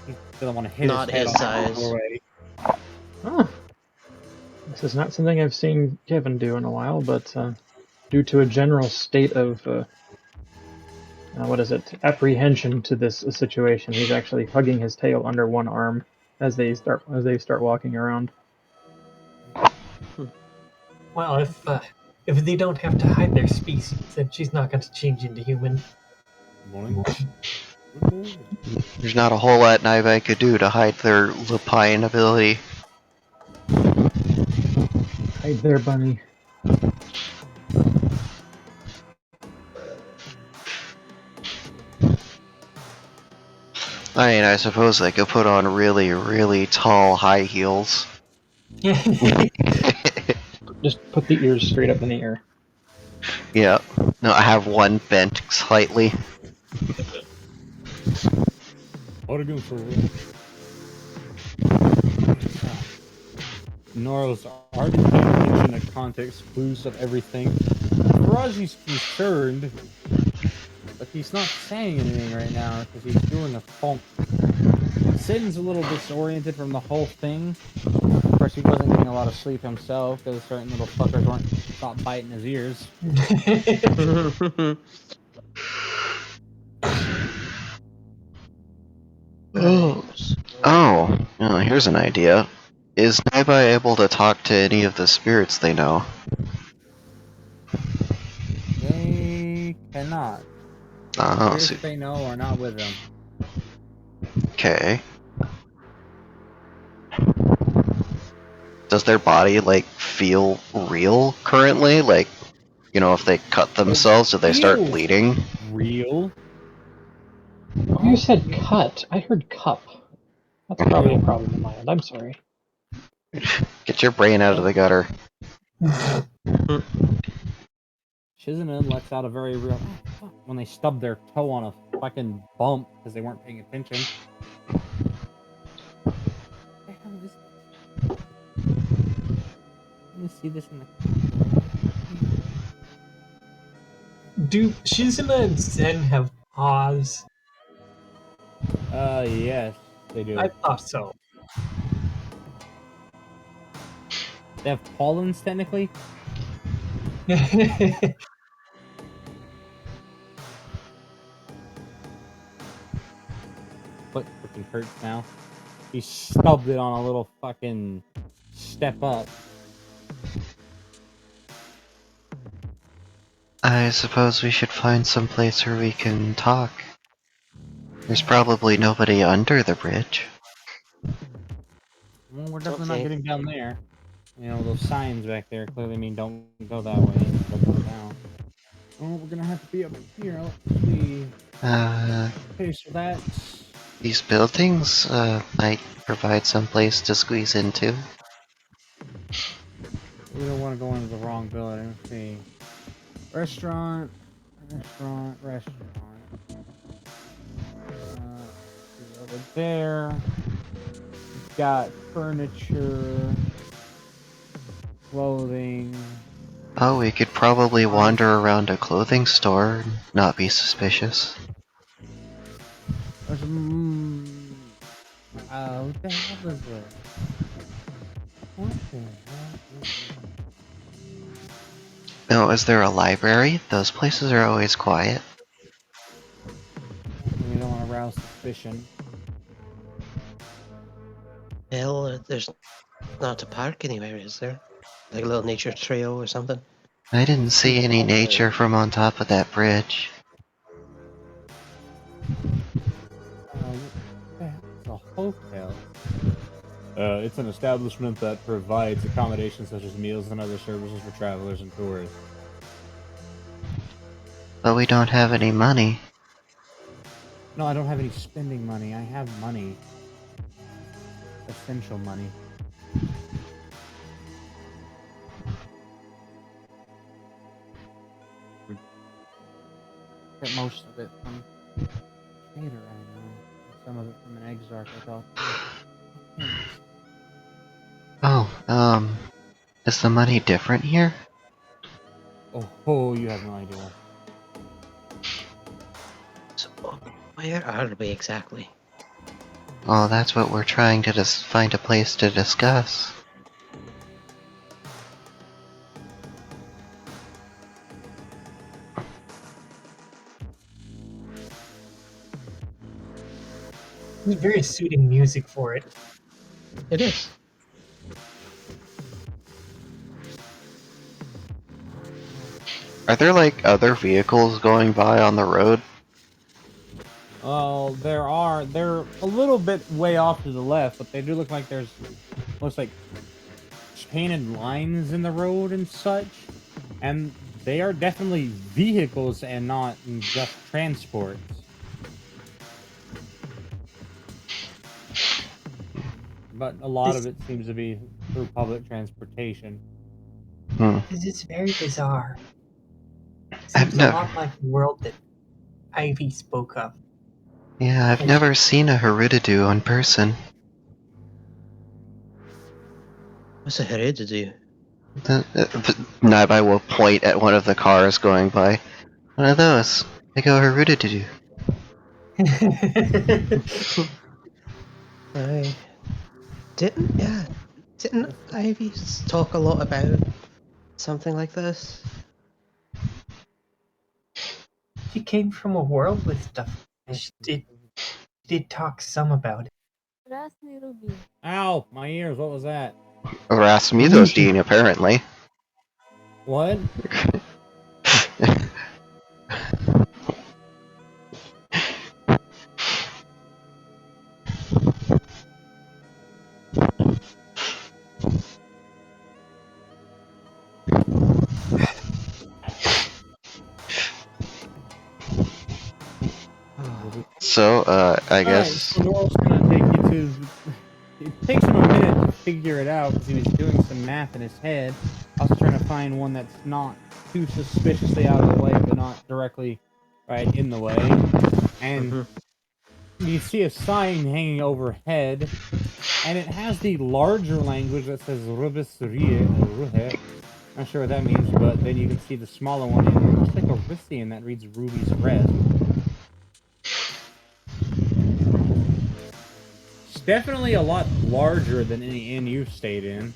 he doesn't want to hit Not his his head size. away. Huh. This is not something I've seen Kevin do in a while, but due to a general state of apprehension to this situation, he's actually hugging his tail under one arm as they start walking around. well, if they don't have to hide their species, then she's not going to change into human. Good morning. Good morning. There's not a whole lot Naibai could do to hide their lupine ability. Hide there, bunny. I mean, I suppose they could put on really, really tall high heels. Just put the ears straight up in the air. Yeah. No, I have one bent slightly. What are you doing for real? Noros already paying attention to context clues of everything. Faraji's concerned, but he's not saying anything right now because he's doing a funk. Sid's a little disoriented from the whole thing. Of course, he wasn't getting a lot of sleep himself because certain little fuckers weren't stop biting his ears. Oh, here's an idea. Is Naibai able to talk to any of the spirits they know? They cannot. Oh, Spirits they know are not with them. okay. Does their body, like, feel real currently? Like, if they cut themselves, do they start feels bleeding? Real? Oh, you said cut. I heard cup. That's probably a problem in my end. I'm sorry. Get your brain out of the gutter. Shizuna lets out a very real when they stubbed their toe on a fucking bump because they weren't paying attention. What the hell is this? Let me see this in the. Do Shizuna and Zen have paws? Yes, they do. I thought so. They have pollens, technically. Foot freaking hurts now. He stubbed it on a little fucking step up. I suppose we should find some place where we can talk. There's probably nobody under the bridge. Well, we're definitely Okay. not getting down there. Those signs back there clearly mean don't go that way. Don't go down. Oh, we're gonna have to be up here. Let's see. Okay, so that's. These buildings, might provide some place to squeeze into. We don't want to go into the wrong building. Let's see. Restaurant. Over there. We've got furniture, clothing. Oh, we could probably wander around a clothing store and not be suspicious. There's Oh, what the hell is this? What the hell is this? Oh, is there a library? Those places are always quiet. We don't want to arouse suspicion. Hell, there's not a park anywhere, is there? Like a little nature trail or something? I didn't see any nature from on top of that bridge. It's a hotel. It's an establishment that provides accommodations such as meals and other services for travelers and tourists. But we don't have any money. No, I don't have any spending money. I have money. Essential money. Get most of it from trader, I know. Some of it from an exarch I talked to. Oh, is the money different here? Oh, you have no idea. So, where are we exactly? Oh, that's what we're trying to find a place to discuss. It's very suiting music for it. It is. Are there like other vehicles going by on the road? Well, there are. They're a little bit way off to the left, but they do look like there's looks like painted lines in the road and such. And they are definitely vehicles and not just transports. But a lot of it seems to be through public transportation. This is very bizarre. I've Seems a lot like the world that Ivy spoke of. Yeah, I've never seen a Hereditary in person. What's a heredity? Nabai will point at one of the cars going by. One of those. They go Hereditary. I didn't Ivy talk a lot about something like this? She came from a world with stuff. She did talk some about it. Ow, my ears, what was that? Rasmithos Dean, apparently. What? So, I guess... Alright, so Norrell's gonna take you to... It takes him a minute to figure it out, because he was doing some math in his head. Also trying to find one that's not too suspiciously out of the way, but not directly right in the way. And you see a sign hanging overhead, and it has the larger language that says Rubis. Not sure what that means, but then you can see the smaller one, and it looks like a Rissian that reads Ruby's Rest. It's definitely a lot larger than any inn you've stayed in.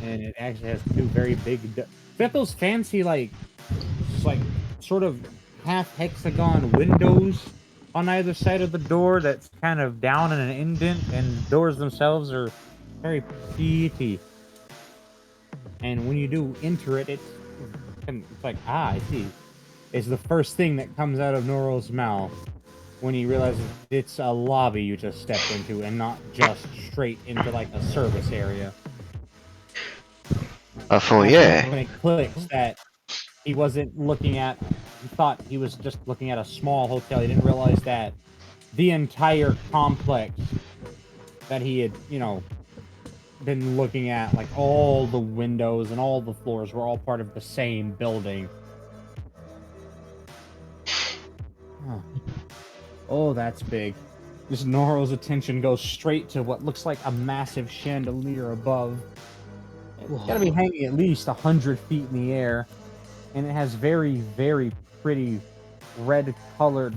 And it actually has two very big... It's got those fancy, like sort of half hexagon windows on either side of the door that's kind of down in an indent, and doors themselves are very pretty. And when you do enter it, it's like, I see. It's the first thing that comes out of Noro's mouth when he realizes it's a lobby you just stepped into and not just straight into like a service area. A foyer. When it clicks that he wasn't looking at, he thought he was just looking at a small hotel. He didn't realize that the entire complex that he had, been looking at, like all the windows and all the floors were all part of the same building. Huh. Oh, that's big. Just Noro's attention goes straight to what looks like a massive chandelier above. It's gotta be hanging at least 100 feet in the air. And it has very, very pretty red-colored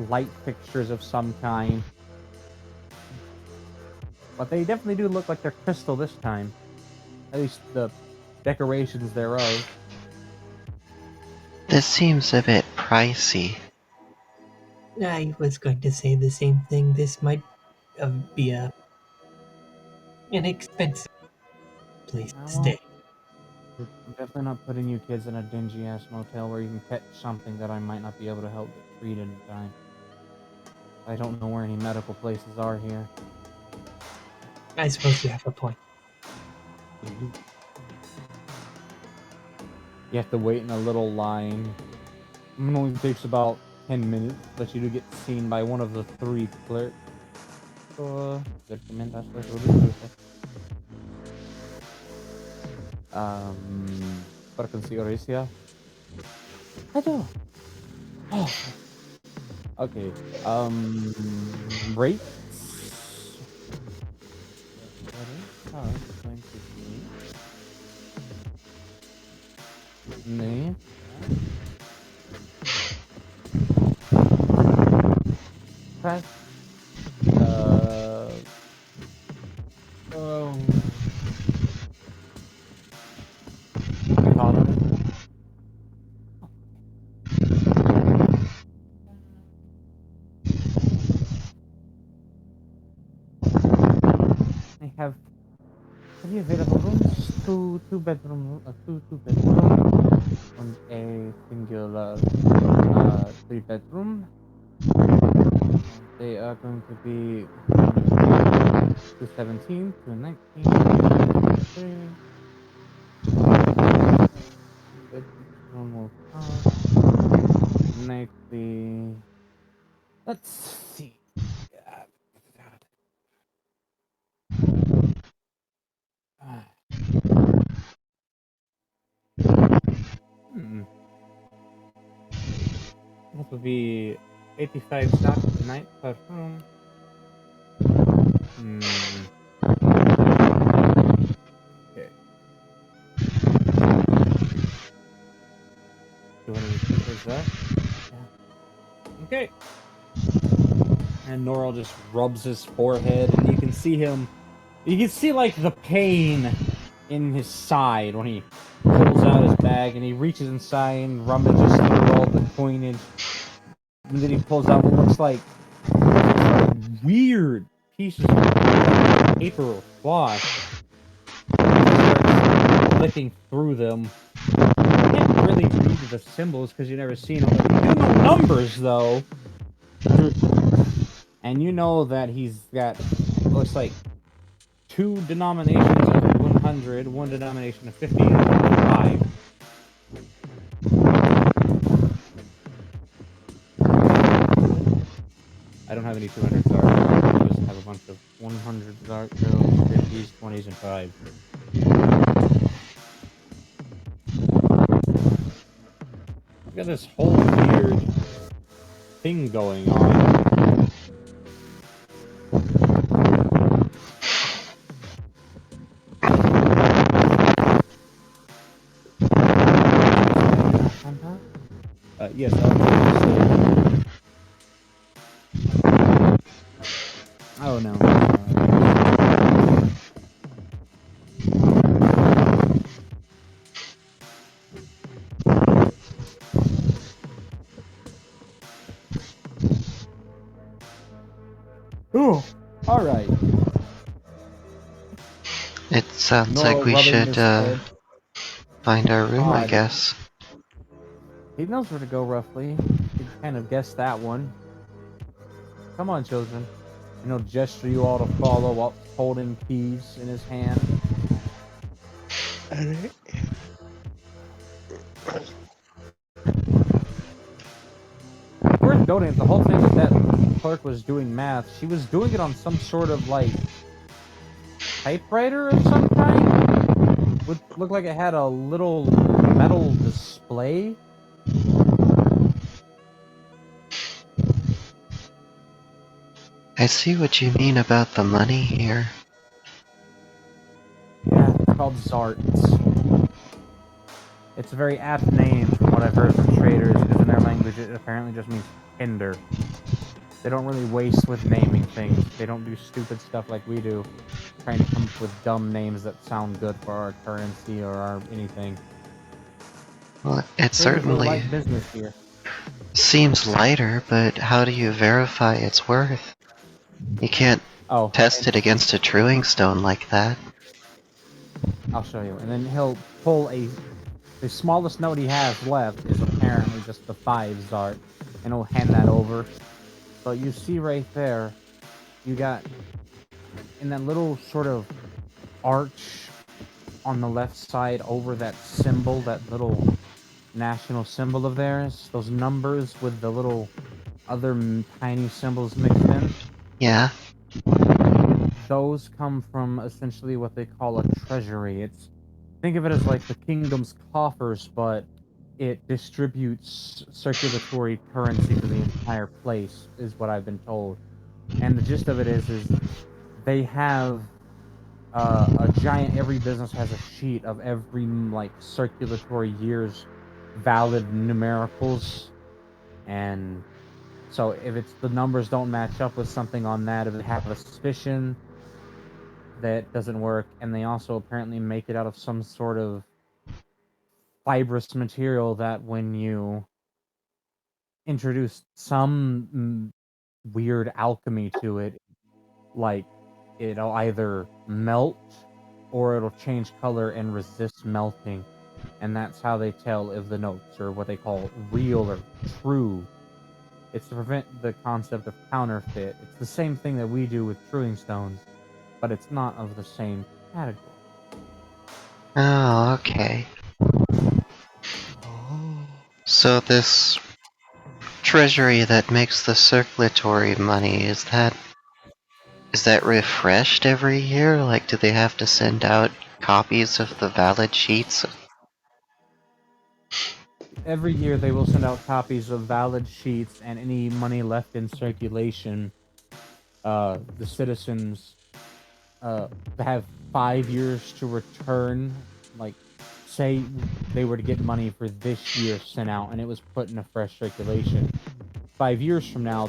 light fixtures of some kind. But they definitely do look like they're crystal this time. At least the decorations thereof. This seems a bit pricey. I was going to say the same thing. This might be an expensive place to stay. I'm definitely not putting you kids in a dingy-ass motel where you can catch something that I might not be able to help get treated in time. I don't know where any medical places are here. I suppose you have a point. You have to wait in a little line. It only takes about 10 minutes, but you do get seen by one of the 3 clerks. Para considerar. I don't. Oh. Okay. Rates. That is going to be. Nee. Press. I have 3 available rooms, two bedroom, two bedroom, and a singular 3 bedroom. They are going to be 217, 219, 223. Bedroom will cost nightly. Let's see. That would be 85 stocks a night per room. Okay. 250 is that? Yeah. Okay. And Norrell just rubs his forehead, and you can see him. You can see like the pain in his side when he pulls out his bag and he reaches inside and rummages through all the coinage. And then he pulls out what looks like weird pieces of paper or cloth. Starts flicking through them. You can't really read the symbols because you've never seen them. You know numbers though. And you know that he's got, looks like 2 denominations of 100, 1 denomination of 50, and 5. I don't have any 200 art. I just have a bunch of 100 art bills, 50s, 20s, and 5s. I've got this whole weird thing going on. Yes, oh no. Ooh, alright. It sounds like we should find our room, I guess. He knows where to go roughly. You can kind of guess that one. Come on, children. And he'll gesture you all to follow while holding keys in his hand. Worth noting, the whole time that clerk was doing math, she was doing it on some sort of like typewriter of some kind. Would look like it had a little metal display. I see what you mean about the money here. Yeah, it's called Zarts. It's a very apt name from what I've heard from traders, because in their language it apparently just means hinder. They don't really waste with naming things. They don't do stupid stuff like we do, trying to come up with dumb names that sound good for our currency or our anything. Well, it Traders are certainly light business here. seems lighter, but how do you verify its worth? You can't test it against a truing stone like that. I'll show you. And then he'll pull the smallest note he has left is apparently just the 5 Zart, and he'll hand that over. So you see right there, you got in that little sort of arch on the left side over that symbol, that little national symbol of theirs, those numbers with the little other tiny symbols mixed in. Yeah. Those come from essentially what they call a treasury. Think of it as like the kingdom's coffers, but it distributes circulatory currency to the entire place, is what I've been told. And the gist of it is they have a giant. Every business has a sheet of every like circulatory year's valid numericals, and so if it's the numbers don't match up with something on that, if they have a suspicion that doesn't work, and they also apparently make it out of some sort of fibrous material that when you introduce some weird alchemy to it, like it'll either melt or it'll change color and resist melting. And that's how they tell if the notes are what they call real or true. It's to prevent the concept of counterfeit. It's the same thing that we do with truing stones, but it's not of the same category. Oh, okay. So this treasury that makes the circulatory money, is that refreshed every year? Like, do they have to send out copies of the valid sheets? Every year they will send out copies of valid sheets, and any money left in circulation, the citizens have 5 years to return. Like, say they were to get money for this year sent out and it was put in a fresh circulation. 5 years from now,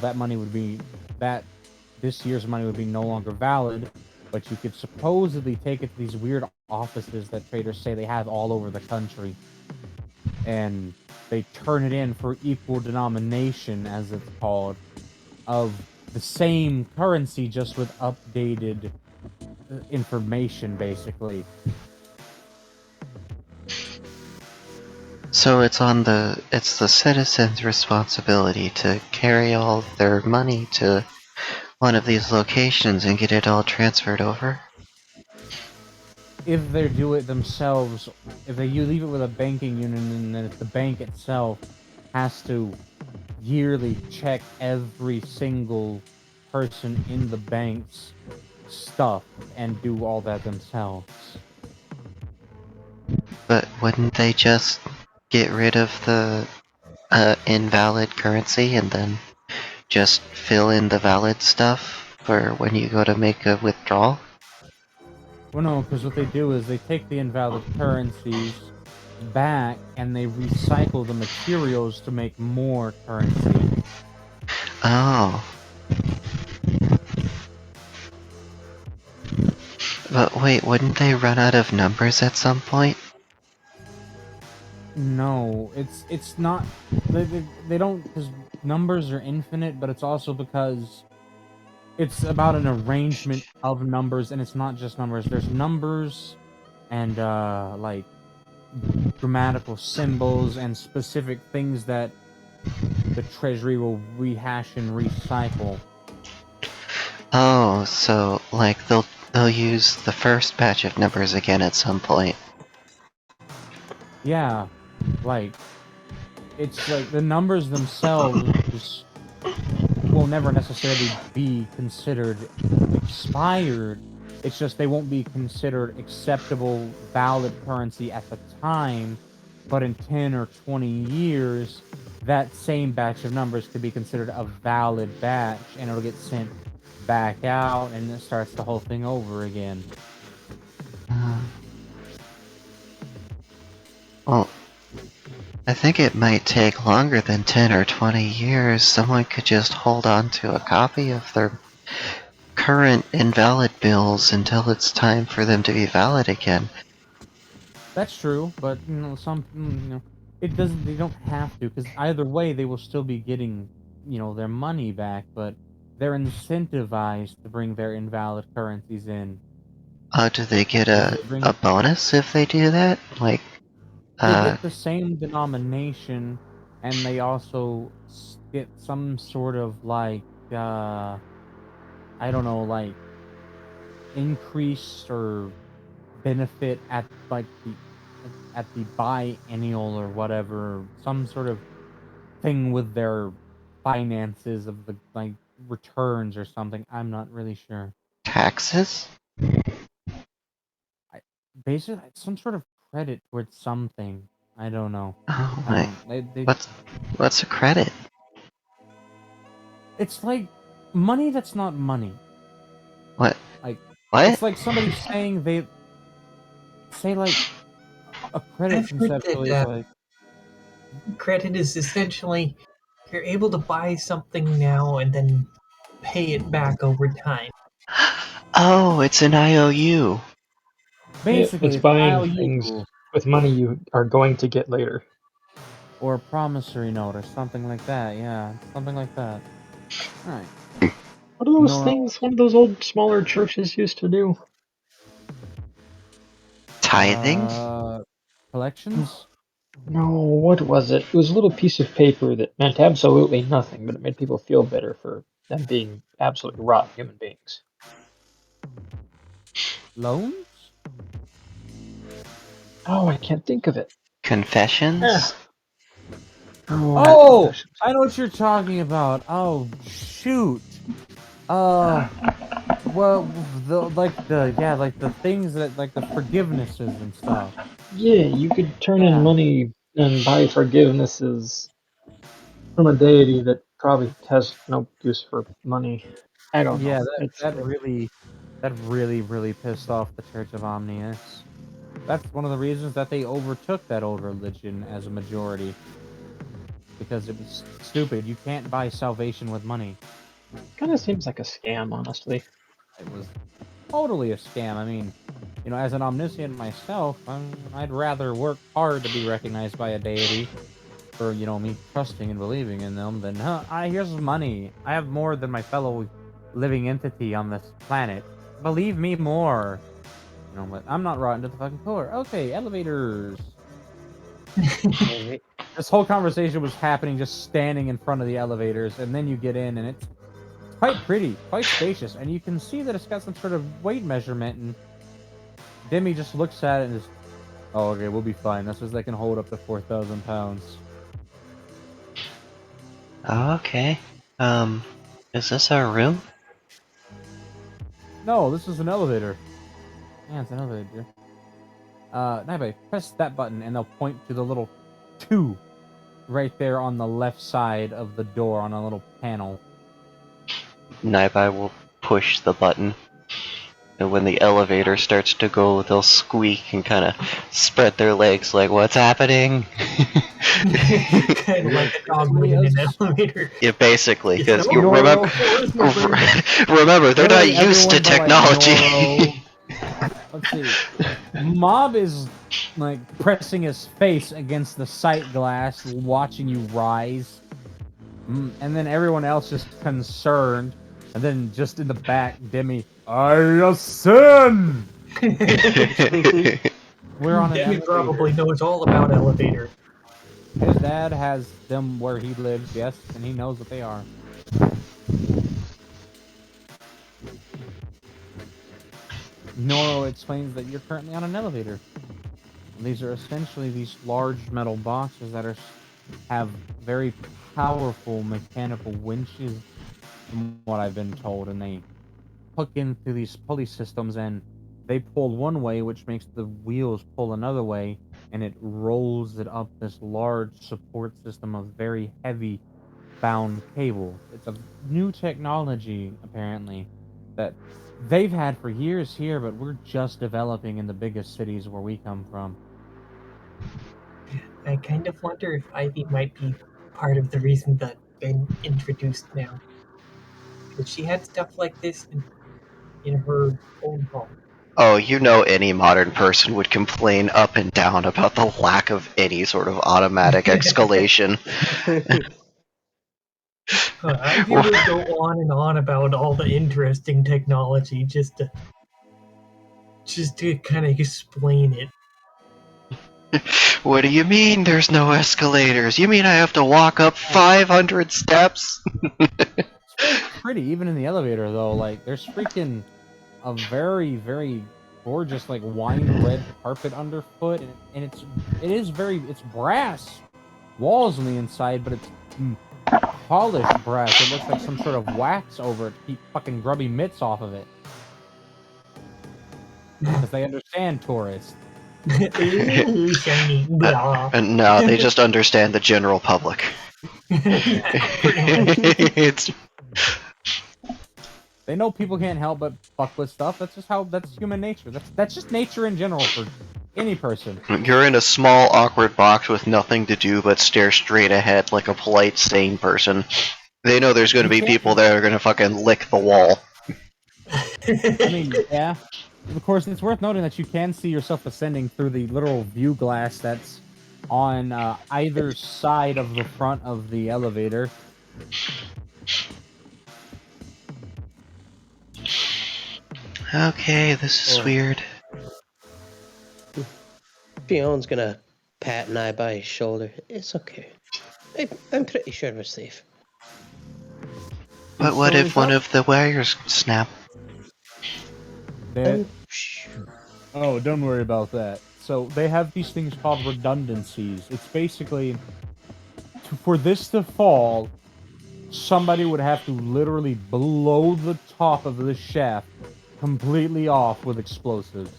this year's money would be no longer valid, but you could supposedly take it to these weird offices that traders say they have all over the country, and they turn it in for equal denomination, as it's called, of the same currency, just with updated information, basically. So it's the citizens' responsibility to carry all their money to one of these locations and get it all transferred over? If they do it themselves, if you leave it with a banking unit, and then the bank itself has to yearly check every single person in the bank's stuff and do all that themselves. But wouldn't they just get rid of the invalid currency and then just fill in the valid stuff for when you go to make a withdrawal? Well, no, because what they do is they take the invalid currencies back and they recycle the materials to make more currency. Oh. But wait, wouldn't they run out of numbers at some point? No, it's not. They don't, because numbers are infinite, but it's also because it's about an arrangement of numbers, and it's not just numbers. There's numbers and like grammatical symbols and specific things that the treasury will rehash and recycle. Oh, so like they'll use the first batch of numbers again at some point. Yeah, like it's like the numbers themselves will never necessarily be considered expired. It's just they won't be considered acceptable, valid currency at the time, but in 10 or 20 years, that same batch of numbers could be considered a valid batch, and it'll get sent back out, and it starts the whole thing over again. Well, I think it might take longer than 10 or 20 years. Someone could just hold on to a copy of their current invalid bills until it's time for them to be valid again. That's true, but it doesn't. They don't have to, because either way, they will still be getting their money back. But they're incentivized to bring their invalid currencies in. Do they get Because a bonus if they do that? Like, they get the same denomination, and they also get some sort of I don't know, like increase or benefit at the biennial or whatever, some sort of thing with their finances of the returns or something. I'm not really sure. taxes? Basically, it's some sort of credit towards something. I don't know. Oh my. They What's a credit? It's like money that's not money. What? Like What? it's like somebody saying they say like a credit I've heard conceptually that like credit is essentially you're able to buy something now and then pay it back over time. Oh, it's an IOU. basically It's it's an buying things IOU with money you are going to get later. or a promissory note or something like that. Yeah, something like that. All right. What are those No, things one of those old smaller churches used to do? Tithing? Collections. No, what was it? It was a little piece of paper that meant absolutely nothing, but it made people feel better for them being absolutely rotten human beings. Loans? Oh, I can't think of it. Confessions? Oh, I know what you're talking about. Oh, shoot. Well, the things that the forgivenesses and stuff. Yeah, you could turn in Yeah. money and buy forgivenesses from a deity that probably has no use for money. I don't know. Yeah, It's that really pissed off the Church of Omnius. That's one of the reasons that they overtook that old religion as a majority. Because it was stupid. You can't buy salvation with money. kind of seems like a scam, honestly. It was totally a scam. I mean, as an omniscient myself, I'd rather work hard to be recognized by a deity for, me trusting and believing in them than, here's money. I have more than my fellow living entity on this planet. Believe me more. But I'm not rotten to the fucking core. Okay, elevators. This whole conversation was happening just standing in front of the elevators, and then you get in, and it's quite pretty, quite spacious, and you can see that it's got some sort of weight measurement, and Demi just looks at it and just, oh, okay, we'll be fine. That says they can hold up to 4,000 pounds. Okay. Is this our room? No, this is an elevator. Yeah, it's an elevator. Anyway, press that button, and they'll point to the little 2 right there on the left side of the door on a little panel. Naibai will push the button. And when the elevator starts to go, they'll squeak and kind of spread their legs like, what's happening? Kind of like a dog moving in an elevator. Yeah, basically, because It's you remember, remember, they're not Literally used to everyone but, technology. Let's see. Mob is pressing his face against the sight glass, watching you rise. And then everyone else just concerned. And then just in the back, Demi, I ascend! We're on an Demi elevator. probably knows all about elevators. His dad has them where he lives, yes, and he knows what they are. Noro explains that you're currently on an elevator. And these are essentially these large metal boxes that have very powerful mechanical winches, from what I've been told, and they hook into these pulley systems, and they pull one way, which makes the wheels pull another way, and it rolls it up this large support system of very heavy bound cable. It's a new technology, apparently, that they've had for years here, but we're just developing in the biggest cities where we come from. I kind of wonder if Ivy might be part of the reason that been introduced now. Because she had stuff like this in her own home. Oh, you know any modern person would complain up and down about the lack of any sort of automatic escalation. Ivy would go on and on about all the interesting technology just to kind of explain it. What do you mean there's no escalators? You mean I have to walk up 500 steps? It's very pretty, even in the elevator, though. Like, there's freaking a very, very gorgeous, like, wine red carpet underfoot, and it's brass walls on the inside, but it's polished brass. It looks like some sort of wax over it to keep fucking grubby mitts off of it. Because they understand tourists. Ooh, shiny. Blah. And no, they just understand the general public. It's They know people can't help but fuck with stuff. That's human nature. That's just nature in general for any person. You're in a small, awkward box with nothing to do but stare straight ahead like a polite, sane person. They know there's going to be people that are going to fucking lick the wall. I mean, yeah. Of course, it's worth noting that you can see yourself ascending through the literal view glass that's on either side of the front of the elevator. Okay, this is weird. Fion's gonna pat Nye by his shoulder. It's okay. I'm pretty sure we're safe. But what if one of the wires snap? Oh, don't worry about that. So they have these things called redundancies. It's basically, for this to fall, somebody would have to literally blow the top of the shaft completely off with explosives.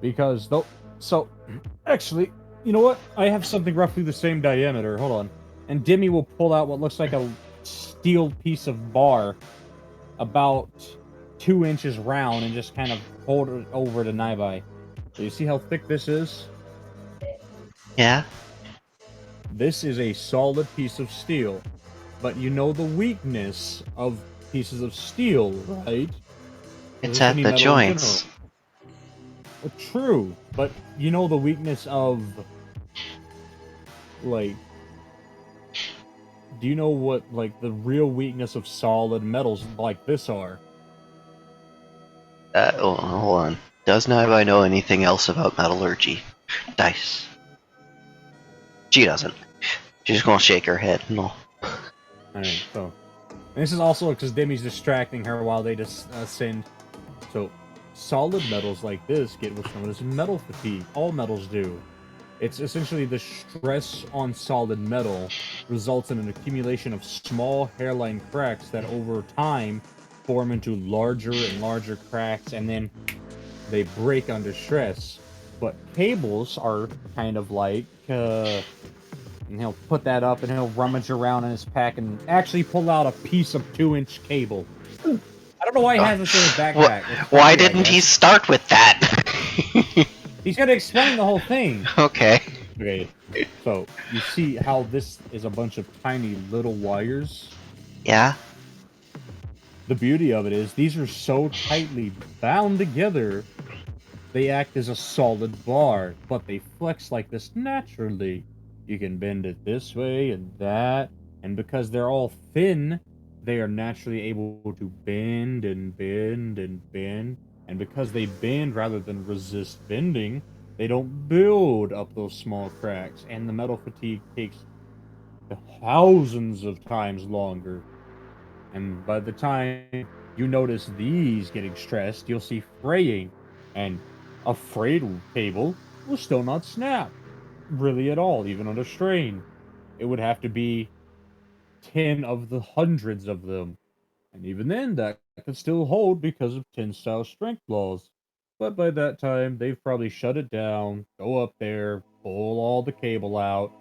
Because actually, you know what? I have something roughly the same diameter. Hold on. And Dimmy will pull out what looks like a steel piece of bar about 2 inches round and just kind of hold it over to Naibai. So you see how thick this is? Yeah? This is a solid piece of steel. But you know the weakness of pieces of steel, right? It's at the joints. Well, true, but you know the weakness of, like, do you know what, like, the real weakness of solid metals like this are? Hold on. Does Naibai know anything else about metallurgy? Dice. She doesn't. She's just gonna shake her head. No. Alright, so. And this is also because Demi's distracting her while they just ascend. So, solid metals like this get what's known as metal fatigue. All metals do. It's essentially the stress on solid metal results in an accumulation of small hairline cracks that over time form into larger and larger cracks, and then they break under stress. But cables are kind of like, and he'll put that up and he'll rummage around in his pack and actually pull out a piece of 2-inch cable. I don't know why he has this in his backpack. Why didn't he start with that? He's gonna explain the whole thing. Okay. Okay, so you see how this is a bunch of tiny little wires? Yeah? The beauty of it is these are so tightly bound together, they act as a solid bar, but they flex like this naturally. You can bend it this way and that, and because they're all thin, they are naturally able to bend and bend and bend, and because they bend rather than resist bending, they don't build up those small cracks, and the metal fatigue takes thousands of times longer. And by the time you notice these getting stressed, you'll see fraying, and a frayed cable will still not snap, really at all, even under strain. It would have to be 10 of the hundreds of them, and even then that could still hold because of tensile strength laws. But by that time, they've probably shut it down, go up there, pull all the cable out,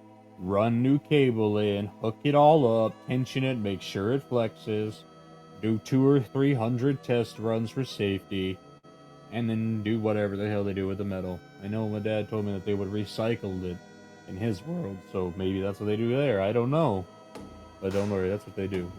run new cable in, hook it all up, tension it, make sure it flexes, do 200 or 300 test runs for safety, and then do whatever the hell they do with the metal. I know my dad told me that they would recycle it in his world, so maybe that's what they do there. I don't know. But don't worry, that's what they do.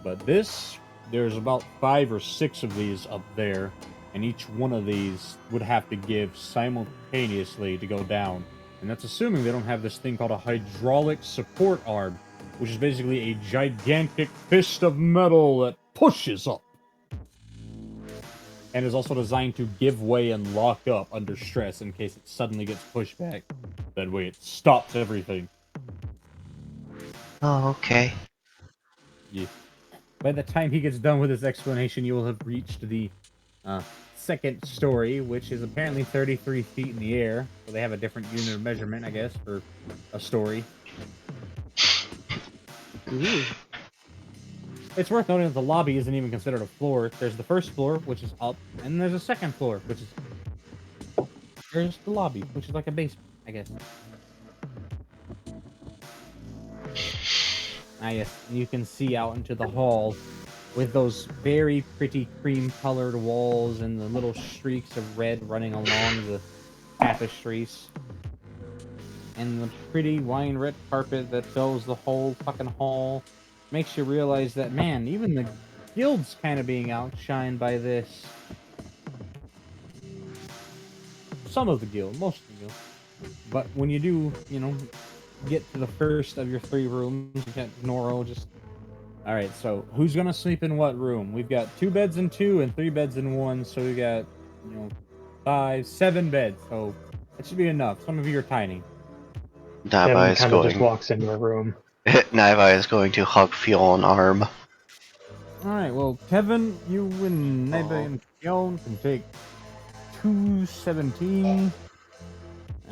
But this, there's about 5 or 6 of these up there, and each one of these would have to give simultaneously to go down. And that's assuming they don't have this thing called a hydraulic support arm, which is basically a gigantic fist of metal that pushes up. And is also designed to give way and lock up under stress in case it suddenly gets pushed back. That way it stops everything. Oh, okay. Yeah. By the time he gets done with his explanation, you will have reached the second story, which is apparently 33 feet in the air. So they have a different unit of measurement, I guess, for a story. Ooh. It's worth noting that the lobby isn't even considered a floor. There's the first floor, which is up, and there's a second floor, which is... There's the lobby, which is like a basement, I guess. Ah, yes, and you can see out into the hall with those very pretty cream-colored walls and the little streaks of red running along the tapestries. And the pretty wine-red carpet that fills the whole fucking hall makes you realize that, man, even the guild's kind of being outshined by this. Some of the guild, most of the guild. But when you do, you know, get to the first of your 3 rooms, you got Noro just... Alright, so who's gonna sleep in what room? We've got 2 beds in 2 and 3 beds in 1, so we got, you know, 5, 7 beds, so that should be enough. Some of you are tiny. Kevin Naibai kind of just walks into a room. is going to hug Fionn arm. Alright, well, Kevin, you and Neba and Fionn can take 217.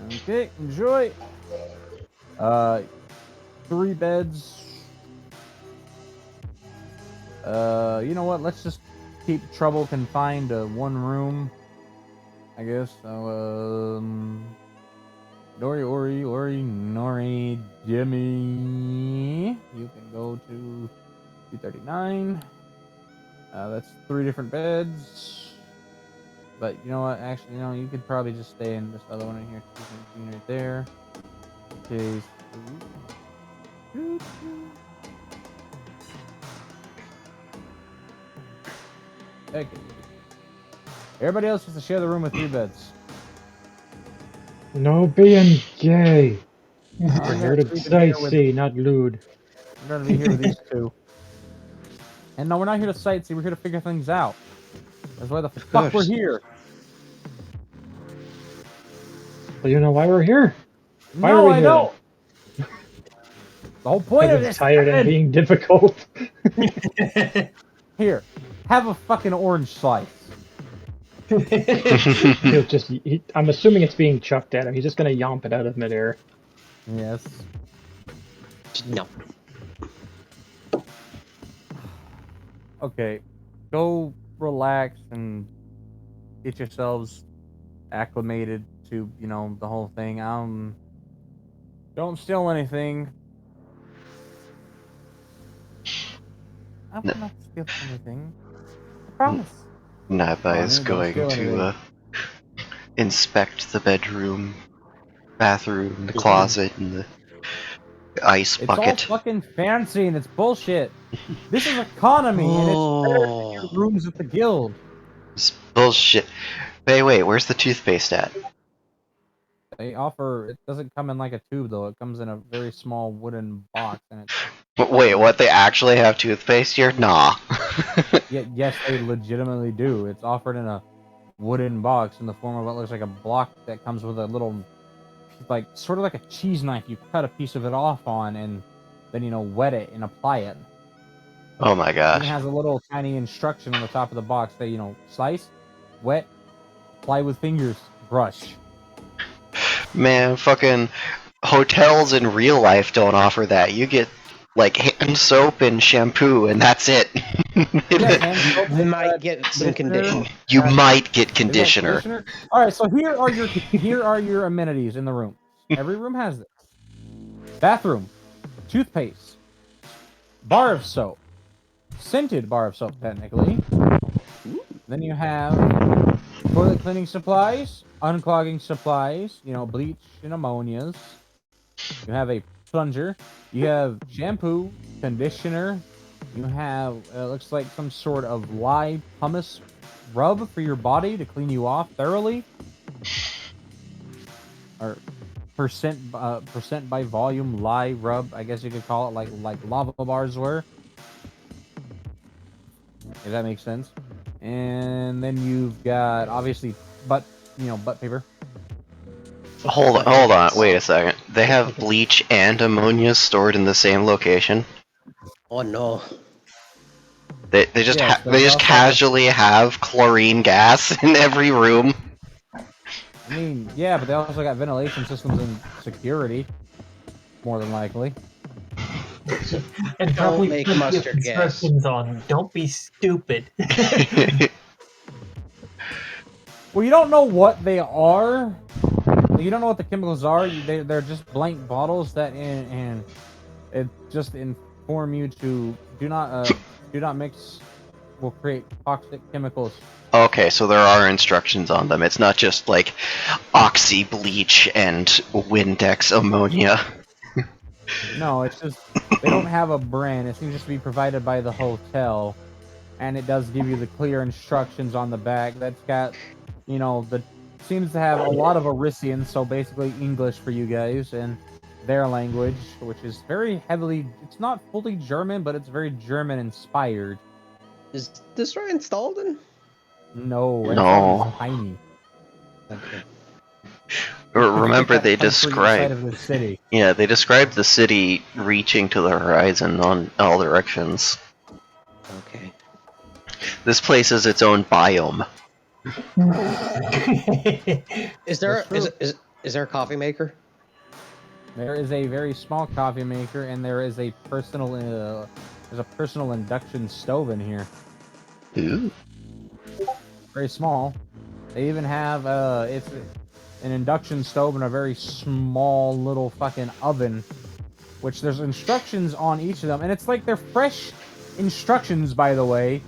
Okay, enjoy. 3 beds. You know what? Let's just keep trouble confined to 1 room, I guess. So, Ori, Nori, Jimmy. You can go to 239. That's 3 different beds. But you know what? Actually, no, you could probably just stay in this other one in here. 217 right there. Okay. Okay. Everybody else has to share the room with 3 beds. No being gay. I'm We're here to here with- sightsee, not lewd. We're gonna be here with these 2. And no, we're not here to sightsee. We're here to figure things out. That's why the fuck we're here. Well, you know why we're here? Why are No, we I here? don't. The whole point of Because this. it's tired and being difficult. Here, have a fucking orange slice. He'll just. I'm assuming it's being chucked at him. He's just gonna yomp it out of midair. Yes. No. Okay, go relax and get yourselves acclimated to, you know, the whole thing. Don't steal anything. I will not steal anything. I promise. Naibai is don't going steal anything. to inspect the bedroom, bathroom, the closet, and the ice It's bucket. all fucking fancy and it's bullshit. This is economy and it's better than your rooms at the guild. It's bullshit. Hey, wait, where's the toothpaste at? They offer, it doesn't come in like a tube though, it comes in a very small wooden box and it's... Wait, what? They actually have toothpaste here? Nah. Yes, they legitimately do. It's offered in a wooden box in the form of what looks like a block that comes with a little, like, sort of like a cheese knife. You cut a piece of it off on and then, you know, wet it and apply it. Oh my It gosh. has a little tiny instruction on the top of the box that, you know, slice, wet, apply with fingers, brush. Man, fucking hotels in real life don't offer that. You get, like, hand soap and shampoo, and that's it. Yeah, hand soap, You might get some condition. You might get Is that conditioner. All right, so here are your amenities in the room. Every room has this: bathroom, toothpaste, bar of soap, scented bar of soap, technically. Then you have toilet cleaning supplies, unclogging supplies, bleach and ammonias. You have a plunger. You have shampoo, conditioner. You have, looks like some sort of lye pumice rub for your body to clean you off thoroughly. Or percent by volume lye rub, I guess you could call it, like lava bars were. If that makes sense. And then you've got obviously butt paper. Hold on, wait a second. They have bleach and ammonia stored in the same location. Oh no. They just Yes, they just casually have chlorine gas in every room. I mean, yeah, but they also got ventilation systems and security, more than likely. And Don't probably make plenty of mustard gas. instructions on them. Don't be stupid. Well, you don't know what they are. You don't know what the chemicals are. They're just blank bottles that and it just inform you to do not mix. Will create toxic chemicals. Okay, so there are instructions on them. It's not just like oxy bleach and Windex ammonia. No, it's just they don't have a brand. It seems just to be provided by the hotel, and it does give you the clear instructions on the back. That's got, the seems to have a lot of Arisian, so basically English for you guys and their language, which is very heavily. It's not fully German, but it's very German inspired. Is this right installed in? No, it's No. tiny. Okay. Remember, they inside describe. of the city. Yeah, they described the city reaching to the horizon on all directions. Okay. This place is its own biome. Is there is there a coffee maker? There is a very small coffee maker, and there is a personal induction stove in here. Ooh. Very small. They even have it's an induction stove and a very small little fucking oven, which there's instructions on each of them, and it's like they're fresh instructions, by the way,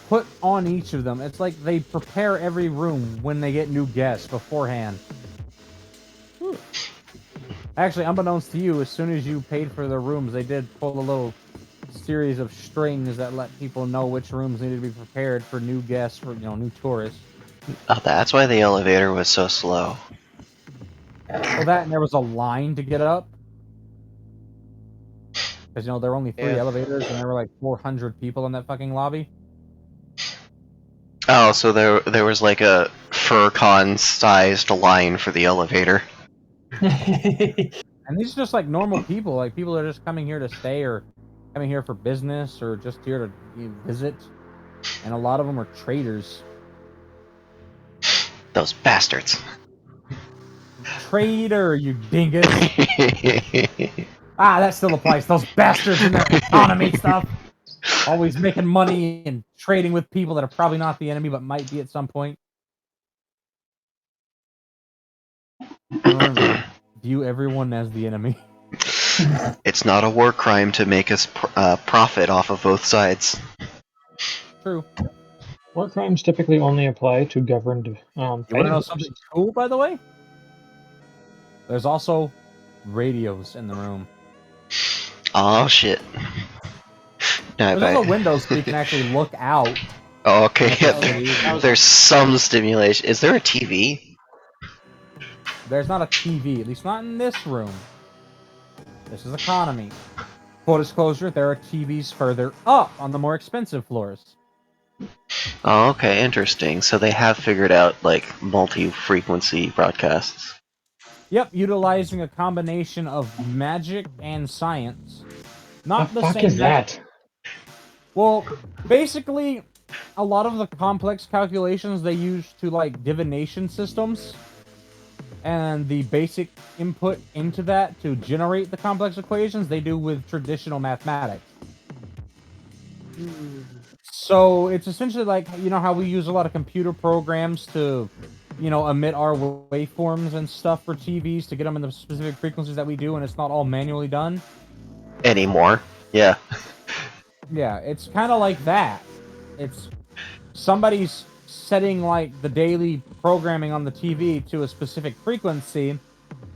put on each of them. It's like they prepare every room when they get new guests beforehand. Actually, unbeknownst to you, as soon as you paid for the rooms, they did pull a little series of strings that let people know which rooms needed to be prepared for new guests, for new tourists. Oh, that's why the elevator was so slow. Well, that and there was a line to get up. Because, there were only 3 elevators and there were like 400 people in that fucking lobby. Oh, so there was like a Furcon-sized line for the elevator. And these are just like normal people, like people that are just coming here to stay or coming here for business or just here to visit. And a lot of them are traders. Those bastards. Trader, you dingus. That still applies. Those bastards in their economy stuff. Always making money and trading with people that are probably not the enemy, but might be at some point. Remember, view everyone as the enemy. It's not a war crime to make us profit off of both sides. True. War crimes typically only apply to governed. You want to know something cool, by the way? There's also radios in the room. Oh shit. There's also windows so you can actually look out. Oh, okay. Yeah, there's some stimulation. Is there a TV? There's not a TV, at least not in this room. This is economy. Full disclosure, there are TVs further up on the more expensive floors. Oh, okay, interesting. So they have figured out, like, multi-frequency broadcasts. Yep, utilizing a combination of magic and science. Not the fuck same is that? Well, basically, a lot of the complex calculations they use to, like, divination systems and the basic input into that to generate the complex equations they do with traditional mathematics. So it's essentially like, how we use a lot of computer programs to, emit our waveforms and stuff for TVs to get them in the specific frequencies that we do, and it's not all manually done. Anymore. Yeah. Yeah, it's kind of like that. It's somebody's setting like the daily programming on the TV to a specific frequency,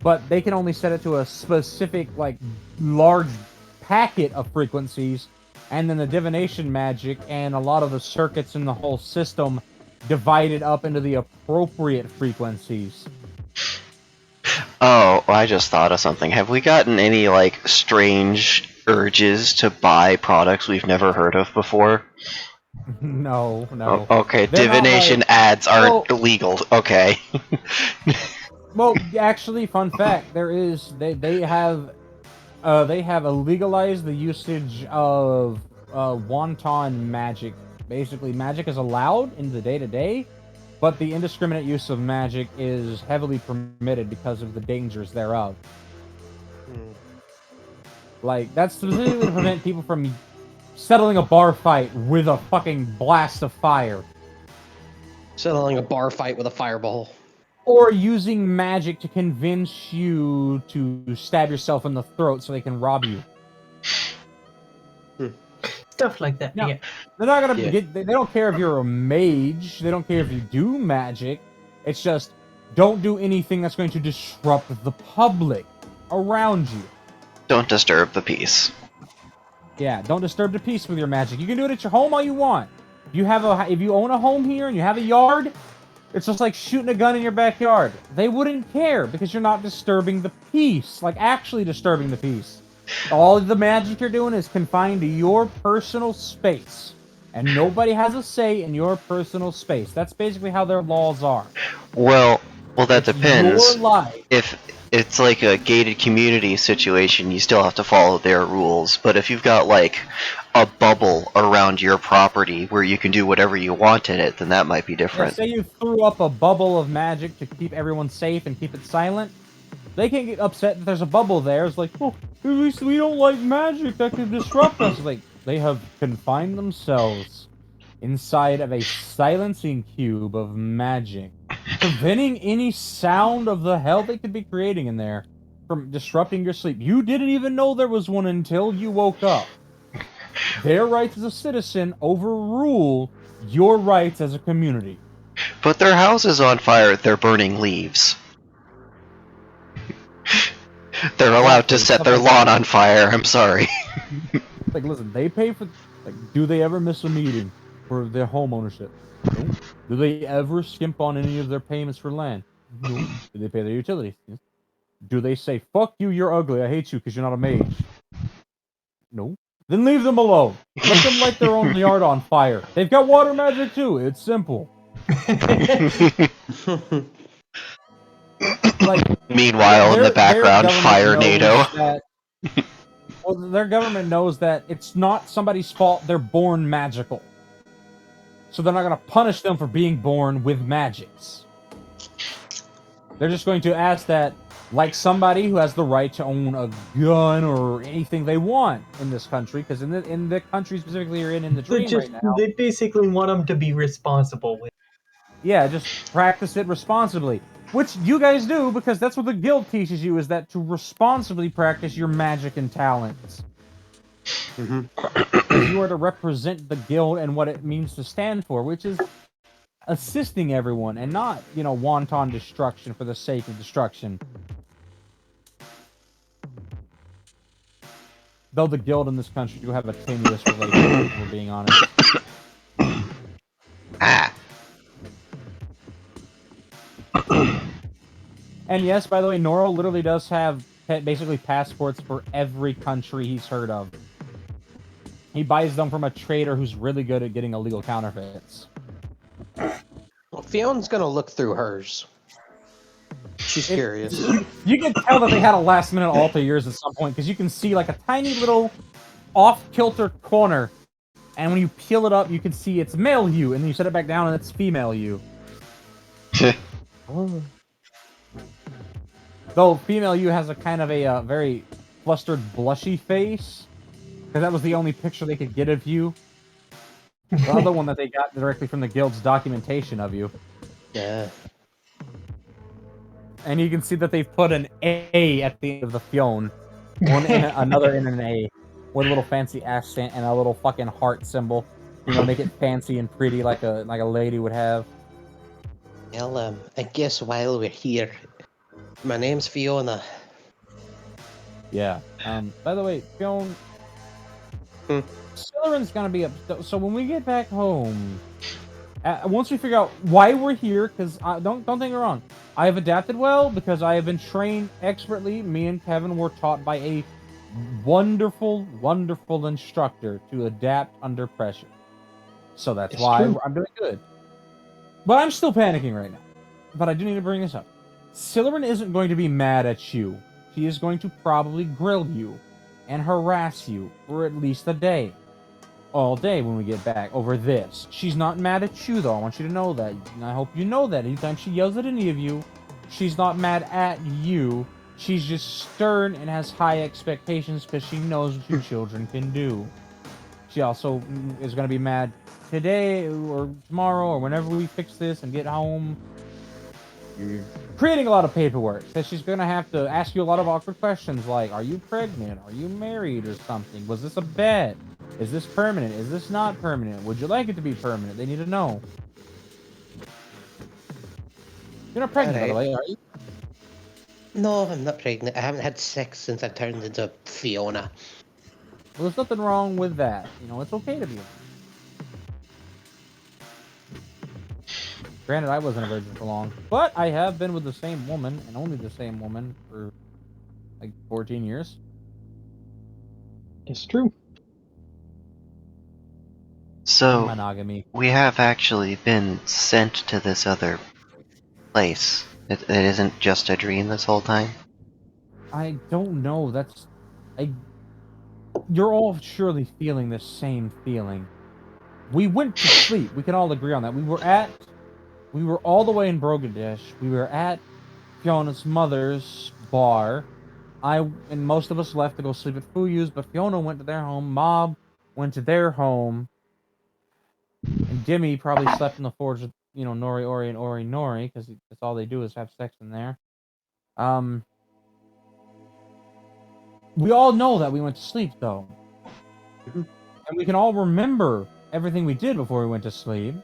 but they can only set it to a specific like large packet of frequencies, and then the divination magic and a lot of the circuits in the whole system divided up into the appropriate frequencies. Oh, I just thought of something. Have we gotten any, like, strange urges to buy products we've never heard of before? No. Oh, okay, They're not divination like- ads aren't legal. Okay. Well, actually, fun fact: they have legalized the usage of wanton magic. Basically, magic is allowed in the day-to-day, but the indiscriminate use of magic is heavily permitted because of the dangers thereof. Like, that's specifically to prevent people from settling a bar fight with a fucking blast of fire. Settling a bar fight with a fireball. Or using magic to convince you to stab yourself in the throat so they can rob you. Stuff like that. No, Yeah. they're not gonna Yeah. get. They don't care if you're a mage. They don't care if you do magic. It's just don't do anything that's going to disrupt the public around you. Don't disturb the peace. Yeah, don't disturb the peace with your magic. You can do it at your home all you want. If you own a home here and you have a yard, it's just like shooting a gun in your backyard. They wouldn't care because you're not disturbing the peace, like actually disturbing the peace. All of the magic you're doing is confined to your personal space, and nobody has a say in your personal space. That's basically how their laws are. Well, that depends. Your life. If it's like a gated community situation, you still have to follow their rules. But if you've got like a bubble around your property where you can do whatever you want in it, then that might be Yeah, different. say you threw up a bubble of magic to keep everyone safe and keep it silent. They can't get upset that there's a bubble there. It's like, oh, at least we don't like magic that could disrupt us. Like, they have confined themselves inside of a silencing cube of magic, preventing any sound of the hell they could be creating in there from disrupting your sleep. You didn't even know there was one until you woke up. Their rights as a citizen overrule your rights as a community. Put their houses on fire, they're burning leaves. They're allowed to set their lawn on fire, I'm sorry. Like, listen, they pay for... Like, do they ever miss a meeting for their home ownership? No. Do they ever skimp on any of their payments for land? No. Do they pay their utilities? Yes. Do they say, fuck you, you're ugly, I hate you because you're not a mage? No. Then leave them alone. Let them light their own yard on fire. They've got water magic too. It's simple. Like, Meanwhile, in the background, fire NATO. Well, their government knows that it's not somebody's fault they're born magical. So they're not going to punish them for being born with magics. They're just going to ask that, like somebody who has the right to own a gun or anything they want in this country, because in the country specifically you're in the dream right now. They basically want them to be responsible with. Yeah, just practice it responsibly. Which you guys do, because that's what the guild teaches you, is that to responsibly practice your magic and talents. Because you are to represent the guild and what it means to stand for, which is assisting everyone, and not, wanton destruction for the sake of destruction. Though the guild in this country do have a tenuous relationship, if we're being honest. And yes, by the way, Noro literally does have basically passports for every country he's heard of. He buys them from a trader who's really good at getting illegal counterfeits. Well, Fiona's gonna look through hers. She's curious. You can tell that they had a last-minute alter years at some point, because you can see like a tiny little off-kilter corner, and when you peel it up, you can see it's male you, and then you set it back down, and it's female you. Though female you has a kind of a very flustered, blushy face, because that was the only picture they could get of you. The other one that they got directly from the guild's documentation of you. Yeah. And you can see that they've put an A at the end of the Fionn. One in another in an A. With a little fancy accent and a little fucking heart symbol. make it fancy and pretty like a lady would have. Well, I guess while we're here, my name's Fiona. Yeah. By the way, Fiona, Hmm. Slytherin's gonna be up. So when we get back home, once we figure out why we're here, because don't think me wrong, I have adapted well because I have been trained expertly. Me and Kevin were taught by a wonderful, wonderful instructor to adapt under pressure. So that's It's why true. I'm doing good. But I'm still panicking right now. But I do need to bring this up. Slytherin isn't going to be mad at you. She is going to probably grill you and harass you for at least a day. All day when we get back over this. She's not mad at you, though. I want you to know that. And I hope you know that. Anytime she yells at any of you, she's not mad at you. She's just stern and has high expectations because she knows what you children can do. She also is going to be mad today or tomorrow or whenever we fix this and get home. You're creating a lot of paperwork. So she's going to have to ask you a lot of awkward questions like, are you pregnant? Are you married or something? Was this a bet? Is this permanent? Is this not permanent? Would you like it to be permanent? They need to know. You're not pregnant, by the way, are you? No, I'm not pregnant. I haven't had sex since I turned into Fiona. Well, there's nothing wrong with that. You know, it's okay to be. Granted, I wasn't a virgin for long, but I have been with the same woman, and only the same woman, for like 14 years. It's true. So, Monogamy. we have actually been sent to this other place. It isn't just a dream this whole time? I don't know. You're all surely feeling the same feeling. We went to sleep. We can all agree on that. We were all the way in Brogadesh. We were at Fiona's mother's bar. And most of us left to go sleep at Fuyu's, but Fiona went to their home. Mob went to their home. And Jimmy probably slept in the forge with, Nori, Ori, and Ori, Nori, because that's all they do is have sex in there. We all know that we went to sleep, though. And we can all remember everything we did before we went to sleep.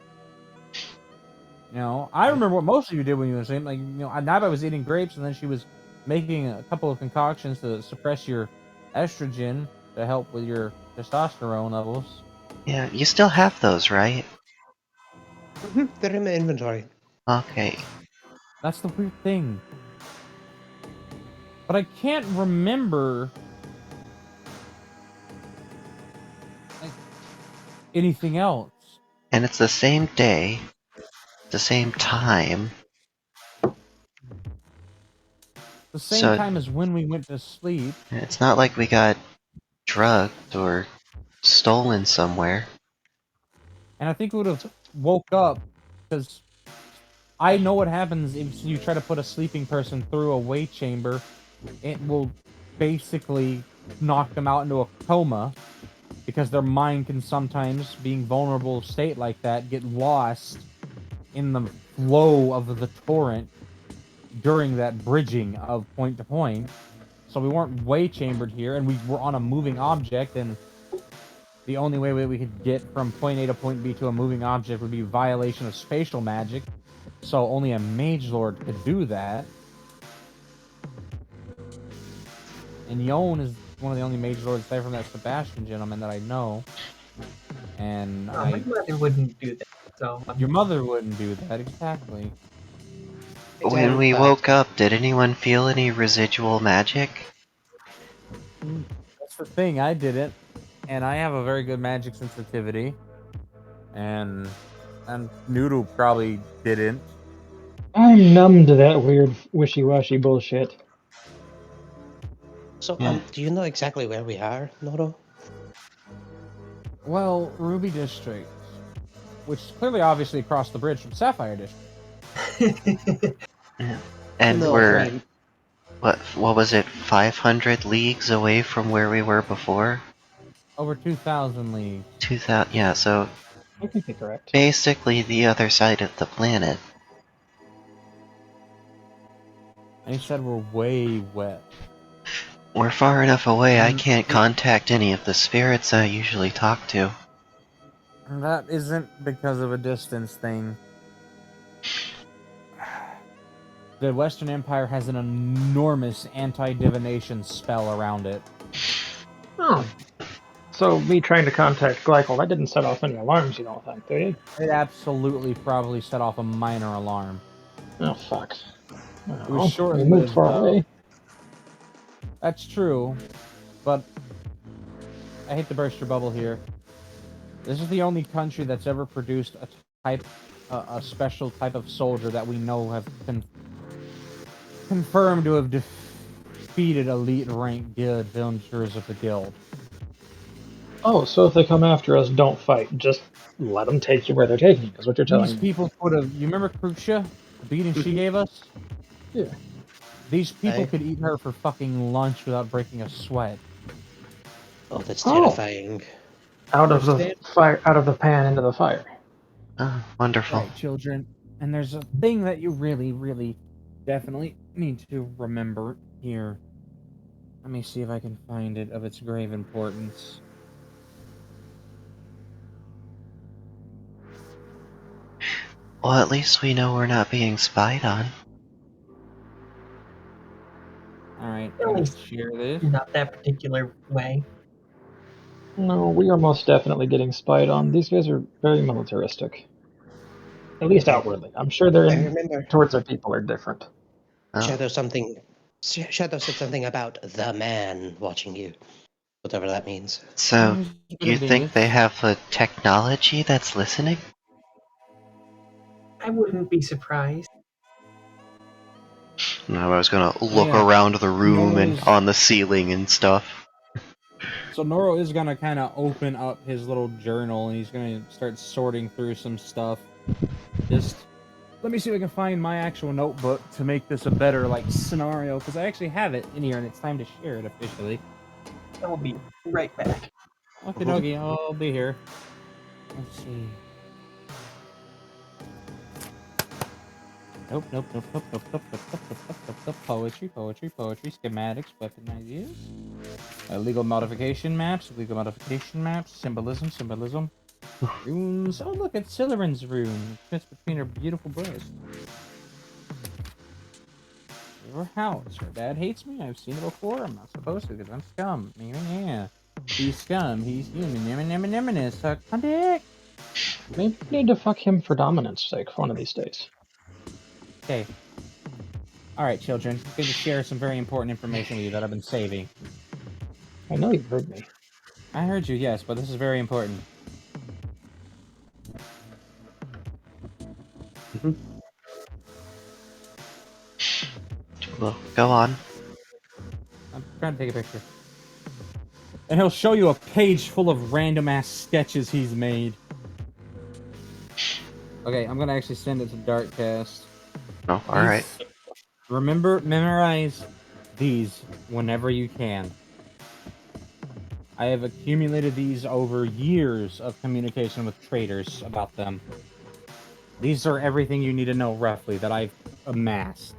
I remember what most of you did when you went to sleep. Like, Naiba was eating grapes, and then she was making a couple of concoctions to suppress your estrogen to help with your testosterone levels. Yeah, you still have those, right? They're in my inventory. Okay. That's the weird thing. But I can't remember anything else. And it's the same day, the same time. The same time as when we went to sleep. It's not like we got drugged or stolen somewhere. And I think we would have woke up, because I know what happens if you try to put a sleeping person through a weight chamber. It will basically knock them out into a coma, because their mind can sometimes, being vulnerable state like that, get lost in the flow of the torrent during that bridging of point to point. So we weren't weight chambered here, and we were on a moving object, and the only way we could get from point A to point B to a moving object would be violation of spatial magic. So only a mage lord could do that. And Yon is one of the only mage lords there from that Sebastian gentleman that I know. And my mother wouldn't do that. So your mother wouldn't do that, exactly. When we woke up, did anyone feel any residual magic? That's the thing, I didn't. And I have a very good magic sensitivity. And Noodle probably didn't. I'm numb to that weird wishy-washy bullshit. So, do you know exactly where we are, Noro? Well, Ruby District, which is clearly obviously across the bridge from Sapphire District. And No, we're, I mean, what was it, 500 leagues away from where we were before? Over 2,000 leagues. 2,000, yeah, so I think you're correct. basically the other side of the planet. And he said we're way wet. We're far enough away I can't contact any of the spirits I usually talk to. That isn't because of a distance thing. The Western Empire has an enormous anti-divination spell around it. Oh. So me trying to contact Glycol, that didn't set off any alarms, you don't think, did it? It absolutely probably set off a minor alarm. Oh, fuck. It was We short-lived, moved far away. That's true, but I hate to burst your bubble here. This is the only country that's ever produced a special type of soldier that we know have confirmed to have defeated elite rank guild adventurers of the guild. Oh, so if they come after us, don't fight. Just let them take you where they're taking you, is what you're telling These me. people could have... You remember Kruksha? The beating she gave us? Yeah. These people could eat her for fucking lunch without breaking a sweat. Oh, that's terrifying. Out of the fire, out of the pan into the fire. Oh, wonderful. Right, children. And there's a thing that you really, really definitely need to remember here. Let me see if I can find it of its grave importance. Well, at least we know we're not being spied on. Alright, At I'm gonna least share this. not that particular way. No, we are most definitely getting spied on. These guys are very militaristic. At least outwardly. I'm sure I remember towards their people are different. Oh. Shadow said something about the man watching you. Whatever that means. So, you think they have a technology that's listening? I wouldn't be surprised. No, I was gonna look around the room and on the ceiling and stuff. So Noro is gonna kind of open up his little journal and he's gonna start sorting through some stuff. Just let me see if I can find my actual notebook to make this a better scenario, because I actually have it in here and it's time to share it officially. I will be right back. Okay, dokie, I'll be here. Let's see. Nope. Poetry, schematics, weapon ideas. Legal modification maps, symbolism. Runes. Oh, look, it's Slytherin's rune. It fits between her beautiful breasts. Her house. Her dad hates me. I've seen it before. I'm not supposed to because I'm scum. Yeah. He's scum. He's human. Suck my dick. Maybe we need to fuck him for dominance sake one of these days. Okay. Alright, children. I'm going to share some very important information with you that I've been saving. I know you heard me. I heard you, yes, but this is very important. Well, go on. I'm trying to take a picture. And he'll show you a page full of random-ass sketches he's made. Okay, I'm gonna actually send it to Darkcast. Oh, alright. Memorize these whenever you can. I have accumulated these over years of communication with traders about them. These are everything you need to know roughly that I've amassed.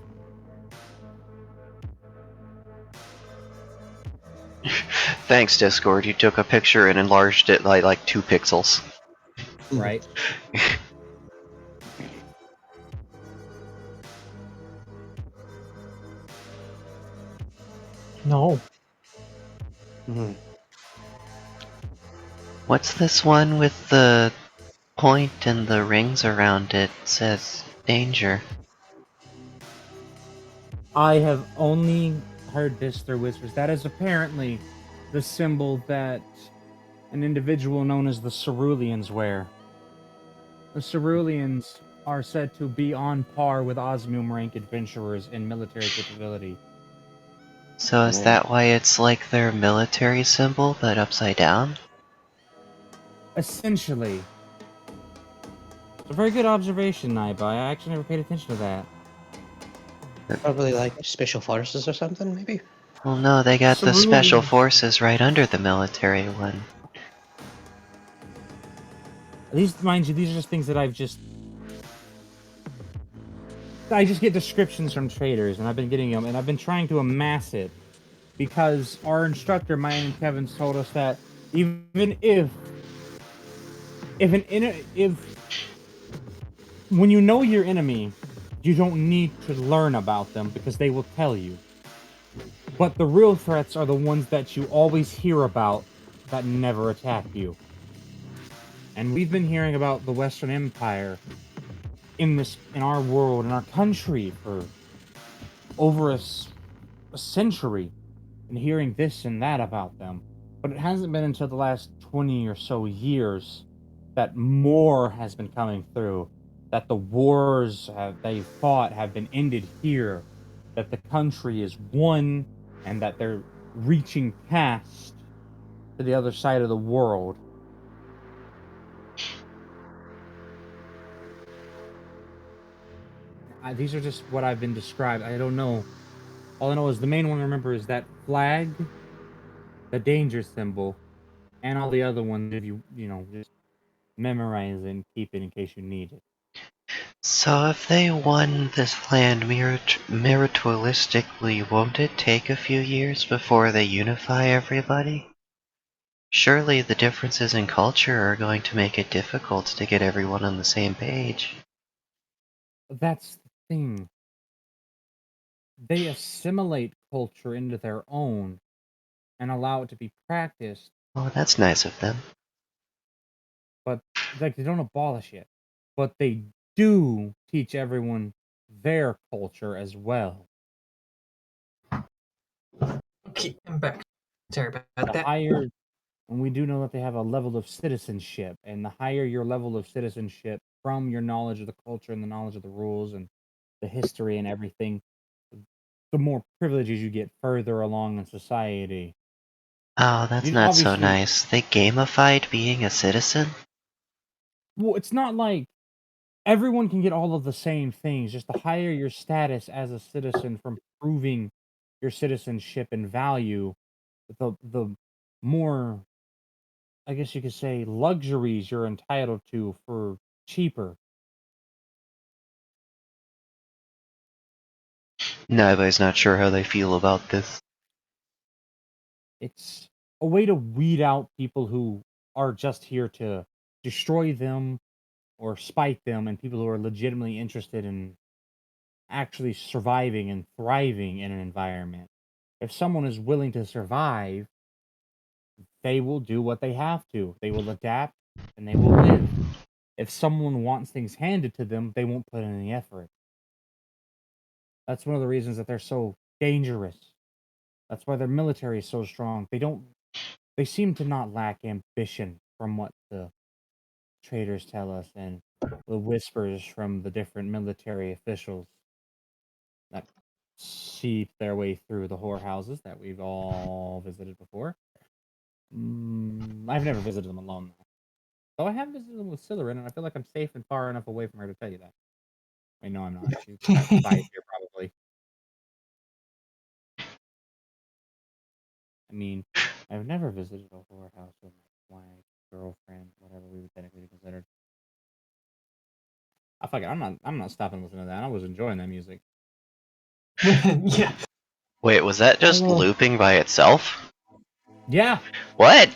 Thanks, Discord. You took a picture and enlarged it by like 2 pixels. Right. No. What's this one with the point and the rings around it? It says danger. I have only heard this through whispers. That is apparently the symbol that an individual known as the Ceruleans wear. The Ceruleans are said to be on par with Osmium rank adventurers in military capability. So is that why it's like their military symbol, but upside down? Essentially. It's a very good observation, Naibai. I actually never paid attention to that. Probably like special forces or something, maybe? Well, no, they got the Cerulean. special forces right under the military one. These, mind you, these are just things that I just get descriptions from traders, and I've been getting them, and I've been trying to amass it, because our instructor, mine and Kevin's, told us that even if if when you know your enemy, you don't need to learn about them because they will tell you. But the real threats are the ones that you always hear about that never attack you. And we've been hearing about the Western Empire in our world, in our country for over a century, and hearing this and that about them. But it hasn't been until the last 20 or so years that more has been coming through, that the wars they fought have been ended here, that the country is one, and that they're reaching past to the other side of the world. These are just what I've been described. I don't know. All I know is the main one I remember is that flag, the danger symbol, and all the other ones if you just memorize it and keep it in case you need it. So if they won this land meritorialistically, won't it take a few years before they unify everybody? Surely the differences in culture are going to make it difficult to get everyone on the same page. That's the thing. They assimilate culture into their own and allow it to be practiced. Oh, that's nice of them. But like they don't abolish it. But they do teach everyone their culture as well. Okay, I'm back. Sorry about that. And we do know that they have a level of citizenship, and the higher your level of citizenship from your knowledge of the culture and the knowledge of the rules and the history and everything, the more privileges you get further along in society. Oh, that's not so nice. They gamified being a citizen? Well, it's not like everyone can get all of the same things, just the higher your status as a citizen from proving your citizenship and value, the more, I guess you could say, luxuries you're entitled to for cheaper. No, everybody's not sure how they feel about this. It's a way to weed out people who are just here to destroy them or spite them, and people who are legitimately interested in actually surviving and thriving in an environment. If someone is willing to survive, they will do what they have to. They will adapt and they will live. If someone wants things handed to them, they won't put in any effort. That's one of the reasons that they're so dangerous. That's why their military is so strong. They seem to not lack ambition from what the traders tell us and the whispers from the different military officials that seep their way through the whorehouses that we've all visited before. I've never visited them alone, though I have visited them with Sillerin, and I feel like I'm safe and far enough away from her to tell you that. I know I'm not. She's got spies here, probably. I mean, I've never visited a whorehouse with my wife, girlfriend, whatever we would technically be considered. I'm not stopping listening to that. I was enjoying that music. Yeah. Wait, was that just looping by itself? Yeah. What?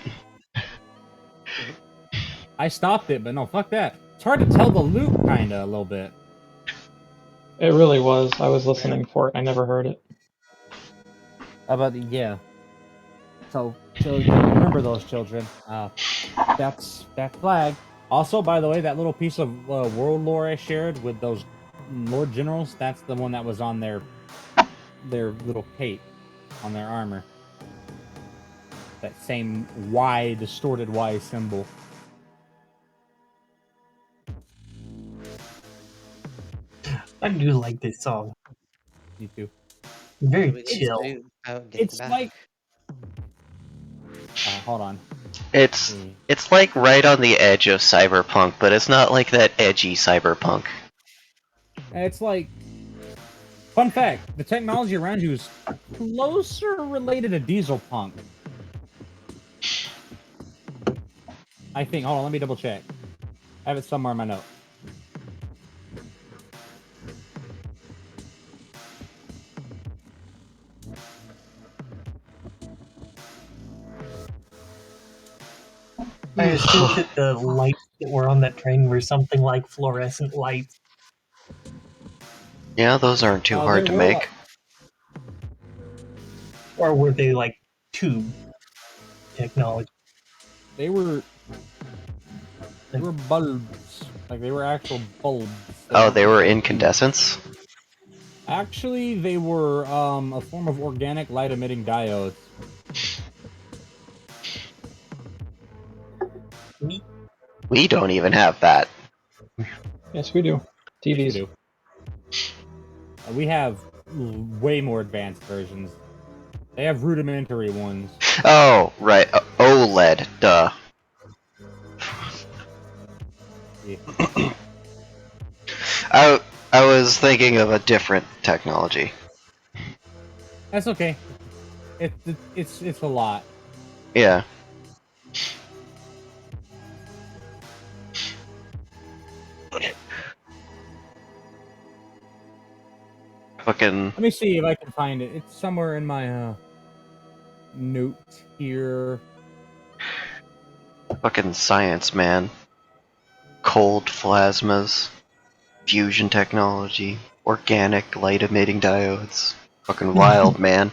I stopped it, but no, fuck that. It's hard to tell the loop, kinda, a little bit. It really was. I was listening for it. I never heard it. How about yeah. So, children, remember those children. That's that flag. Also, by the way, that little piece of world lore I shared with those Lord Generals, that's the one that was on their little cape, on their armor. That same Y, distorted Y symbol. I do like this song. Me too. Very chill. It's like... hold on. It's like right on the edge of cyberpunk, but it's not like that edgy cyberpunk. It's like... Fun fact, the technology around you is closer related to diesel punk. I think. Hold on, let me double check. I have it somewhere in my notes. I understood that the lights that were on that train were something like fluorescent lights. Yeah, those aren't too hard to make. Or were they like tube technology? They were bulbs. Like they were actual bulbs. They were incandescents? Actually, they were a form of organic light-emitting diodes. We don't even have that. Yes, we do. TVs. Yes, we do. We have way more advanced versions. They have rudimentary ones. Oh, right. OLED, duh. Yeah. I was thinking of a different technology. That's okay. It's a lot. Yeah. Fucking. Let me see if I can find it. It's somewhere in my notes here. Fucking science, man. Cold plasmas. Fusion technology. Organic light emitting diodes. Fucking wild, man.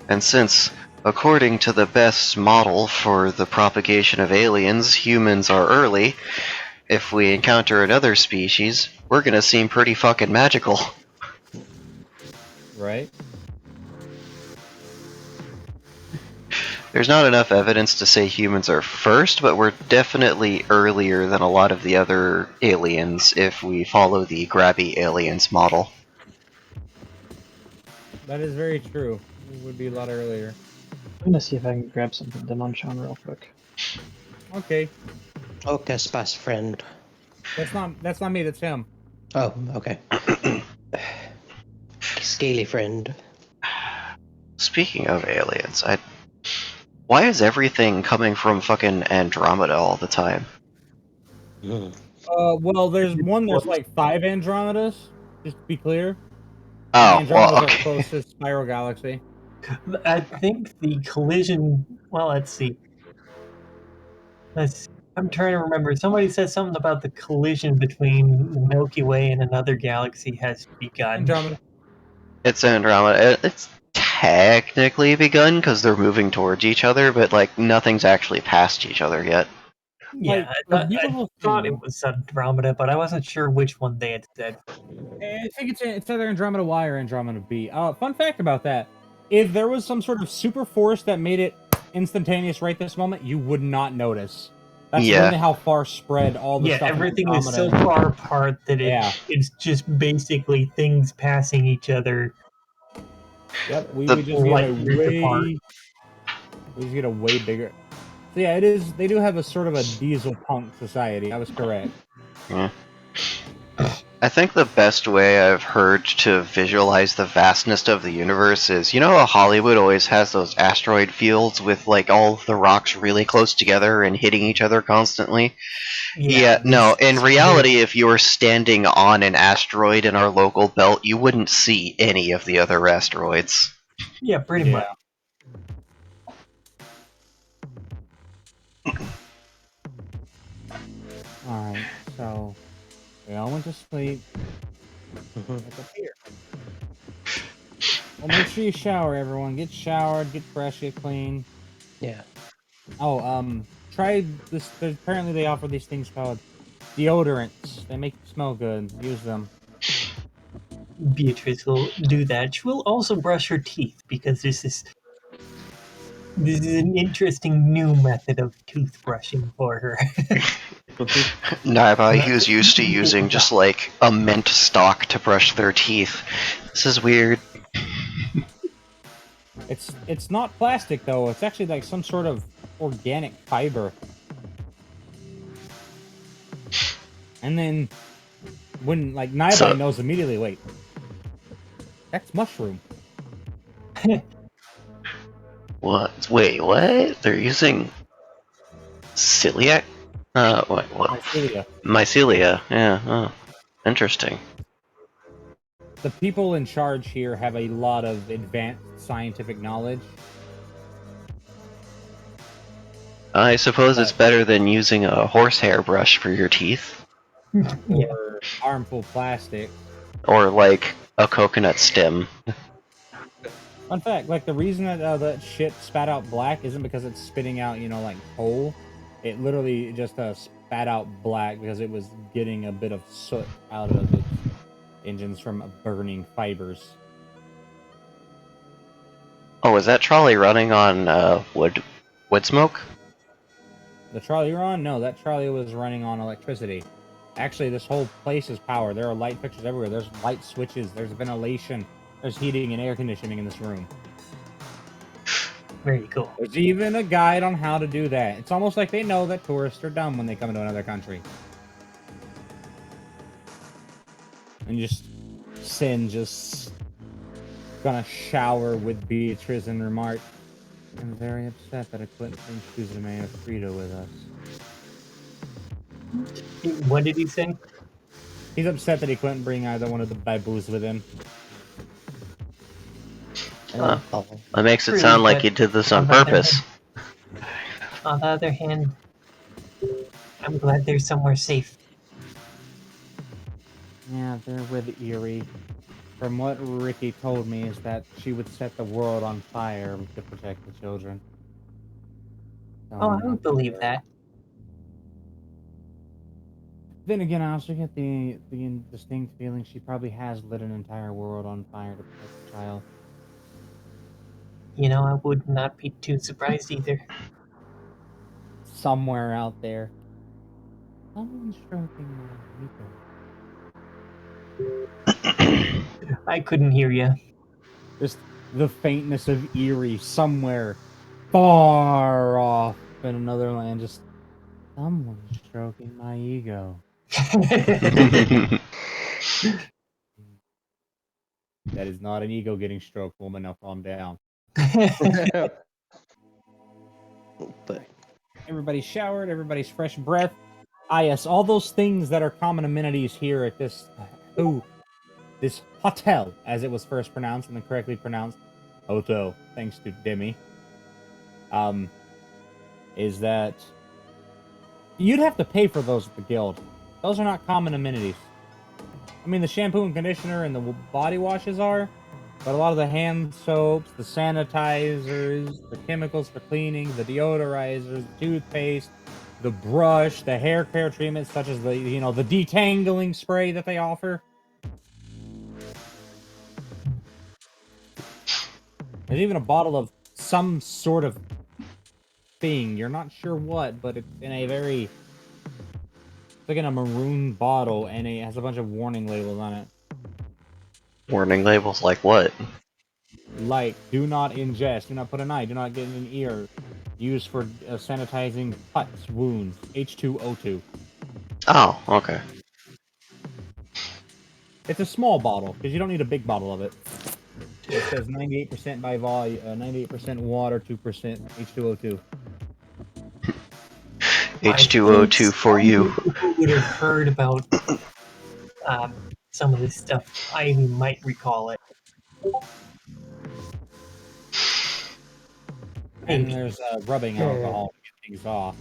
And since, according to the best model for the propagation of aliens, humans are early, if we encounter another species, we're gonna seem pretty fucking magical. Right? There's not enough evidence to say humans are first, but we're definitely earlier than a lot of the other aliens if we follow the grabby aliens model. That is very true. It would be a lot earlier. I'm gonna see if I can grab something to munch on real quick. Okay. Okay, spas friend. That's not me, that's him. Oh, okay. Scaly friend. Speaking of aliens, why is everything coming from fucking Andromeda all the time? Well, there's like 5 Andromedas, just to be clear. Oh, Andromeda's well, okay. our closest spiral galaxy. I think the collision. Well, let's see. I'm trying to remember. Somebody said something about the collision between the Milky Way and another galaxy has begun. Andromeda. It's Andromeda. It's technically begun because they're moving towards each other, but like nothing's actually past each other yet. Yeah, Like, I thought it was Andromeda, but I wasn't sure which one they had said. I think it's either Andromeda Y or Andromeda B. Fun fact about that: if there was some sort of super force that made it instantaneous right this moment, you would not notice. That's really how far spread all the stuff. Everything is so far apart that it's just basically things passing each other. Yep, we just get a way bigger. So yeah, it is. They do have a sort of a diesel punk society. I was correct. Yeah. I think the best way I've heard to visualize the vastness of the universe is, you know how Hollywood always has those asteroid fields with like all the rocks really close together and hitting each other constantly? Yeah, no, in reality, if you were standing on an asteroid in our local belt, you wouldn't see any of the other asteroids. Yeah, pretty much. Alright, so we all went to sleep. Up here. Well, make sure you shower, everyone. Get showered, get fresh, get clean. Yeah. Oh, try this. Apparently, they offer these things called deodorants. They make you smell good. Use them. Beatrice will do that. She will also brush her teeth because this is an interesting new method of toothbrushing for her. Naiba, he was used to using just like a mint stalk to brush their teeth. This is weird. It's not plastic though. It's actually like some sort of organic fiber. And then when like Naiba knows immediately, wait, that's mushroom. What? Wait, what? They're using celiac? What? Mycelia. Mycelia. Yeah. Oh, interesting. The people in charge here have a lot of advanced scientific knowledge. I suppose it's better than using a horsehair brush for your teeth. Or harmful plastic. Or like a coconut stem. Fun fact, like the reason that that shit spat out black isn't because it's spitting out, like coal. It literally just spat out black because it was getting a bit of soot out of its engines from burning fibers. Oh, is that trolley running on wood smoke? The trolley you're on? No, that trolley was running on electricity. Actually, this whole place is powered. There are light fixtures everywhere. There's light switches. There's ventilation. There's heating and air conditioning in this room. Very cool. There's even a guide on how to do that. It's almost like they know that tourists are dumb when they come to another country. And Sin just gonna shower with Beatrice and remark, "I'm very upset that I couldn't bring Suzume or Frito with us." What did he say? He's upset that he couldn't bring either one of the baboos with him. That makes it sound like he did this on purpose. On the other hand, I'm glad they're somewhere safe. Yeah, they're with Eerie. From what Ricky told me is that she would set the world on fire to protect the children. So Oh, I don't believe that. Then again, I also get the distinct feeling she probably has lit an entire world on fire to protect the child. I would not be too surprised either. Somewhere out there. Someone's stroking my ego. I couldn't hear you. Just the faintness of Eerie somewhere far off in another land. Just someone's stroking my ego. That is not an ego getting stroked, woman. Now calm down. Everybody's showered. Everybody's fresh breath. Ah, yes, all those things that are common amenities here at this hotel, as it was first pronounced and then correctly pronounced hotel, thanks to Demi. Is that you'd have to pay for those at the guild. Those are not common amenities. I mean, the shampoo and conditioner and the body washes are, but a lot of the hand soaps, the sanitizers, the chemicals for cleaning, the deodorizers, the toothpaste, the brush, the hair care treatments such as the detangling spray that they offer. There's even a bottle of some sort of thing. You're not sure what, but it's in a very... It's like in a maroon bottle, and it has a bunch of warning labels on it. Warning labels like what? Like, do not ingest, do not put an eye, do not get in an ear. Used for sanitizing cuts, wounds. H2O2. Oh, okay. It's a small bottle, because you don't need a big bottle of it. It says 98% by volume, 98% water, 2% H2O2. H2O2 for you. Who would have heard about some of this stuff? I might recall it. And there's rubbing alcohol to get things off.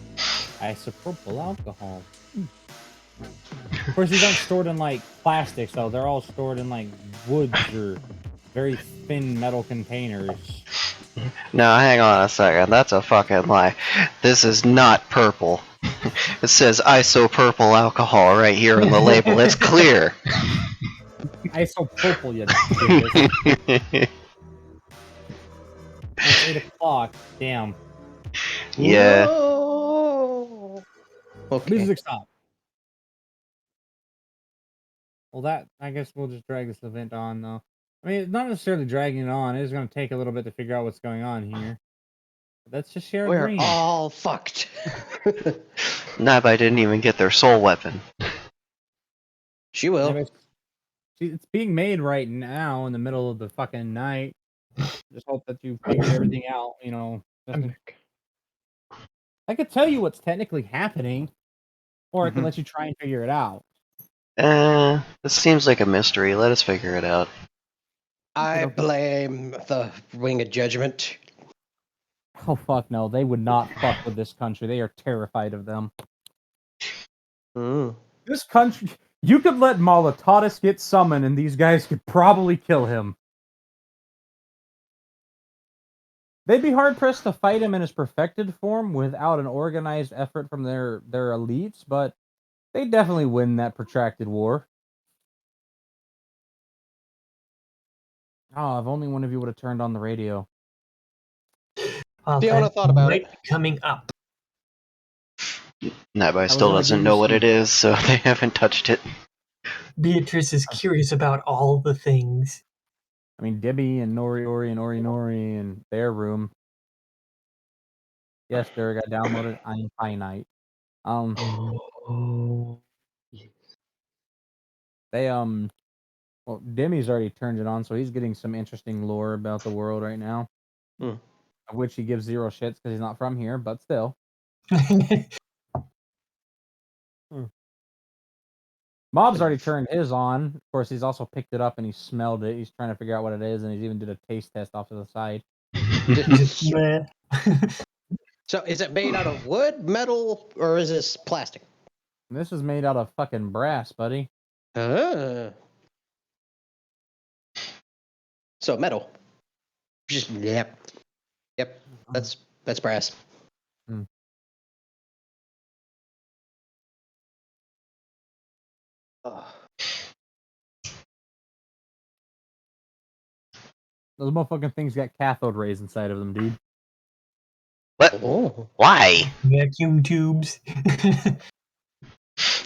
Isopropyl alcohol. Of course, these aren't stored in like plastics, though. They're all stored in like woods or very thin metal containers. Now, hang on a second. That's a fucking lie. This is not purple. It says isopropyl alcohol right here on the label. It's clear. Isopropyl, you idiot. It's 8 o'clock. Damn. Yeah. Whoa! Okay. Music stop. Well, I guess we'll just drag this event on, though. I mean, it's not necessarily dragging it on. It is going to take a little bit to figure out what's going on here. But let's just share a We're green. all fucked. Nabai didn't even get their soul weapon. She will. It's being made right now in the middle of the fucking night. Just hope that you figured everything out, I could tell you what's technically happening. or it can let you try and figure it out. This seems like a mystery. Let us figure it out. I blame the Wing of Judgment. Oh fuck no, they would not fuck with this country. They are terrified of them. This country, you could let Malatatis get summoned and these guys could probably kill him. They'd be hard-pressed to fight him in his perfected form without an organized effort from their elites, but they'd definitely win that protracted war. Oh, if only one of you would have turned on the radio. Fiona thought about it. Coming up. Nightby still doesn't know what it is, so they haven't touched it. Beatrice is curious about all the things. I mean, Dibby and Nori and Ori and their room. Yes, Derek, I downloaded I'm Finite. They well, Demi's already turned it on, so he's getting some interesting lore about the world right now. Of which he gives zero shits because he's not from here, but still. Mob's already turned his on. Of course, he's also picked it up and he smelled it. He's trying to figure out what it is, and he's even did a taste test off to the side. So, is it made out of wood, metal, or is this plastic? This is made out of fucking brass, buddy. So metal. Just yep. That's brass. Those motherfucking things got cathode rays inside of them, dude. What? Oh. Why? Vacuum tubes.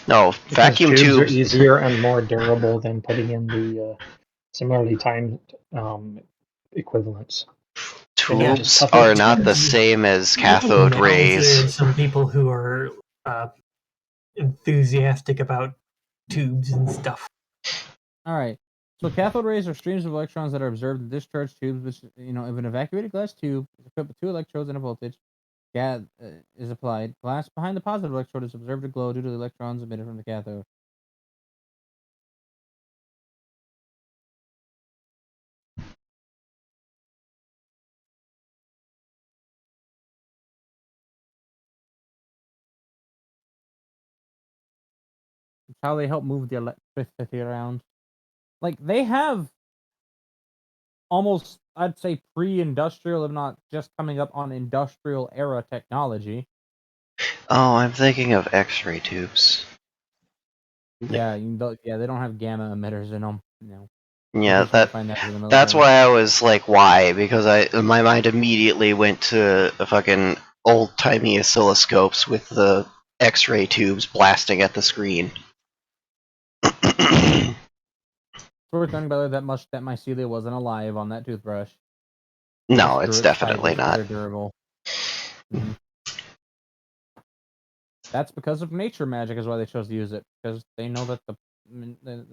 No, vacuum tubes are tubes easier and more durable than putting in the similarly timed equivalents. Tubes are not the same as cathode rays. There are some people who are enthusiastic about tubes and stuff. All right. So cathode rays are streams of electrons that are observed in discharge tubes, which, if an evacuated glass tube is equipped with 2 electrodes and a voltage, gas is applied. Glass behind the positive electrode is observed to glow due to the electrons emitted from the cathode. It's how they help move the electricity around. Like, they have almost, I'd say, pre-industrial, if not just coming up on industrial era technology. Oh, I'm thinking of X-ray tubes. Yeah, they don't have gamma emitters in them. Yeah, that's why I was like, why? Because my mind immediately went to the fucking old-timey oscilloscopes with the X-ray tubes blasting at the screen. It's worth noting, by the way, that mycelia wasn't alive on that toothbrush. No, it's definitely not. They're durable. That's because of nature magic is why they chose to use it, because they know that the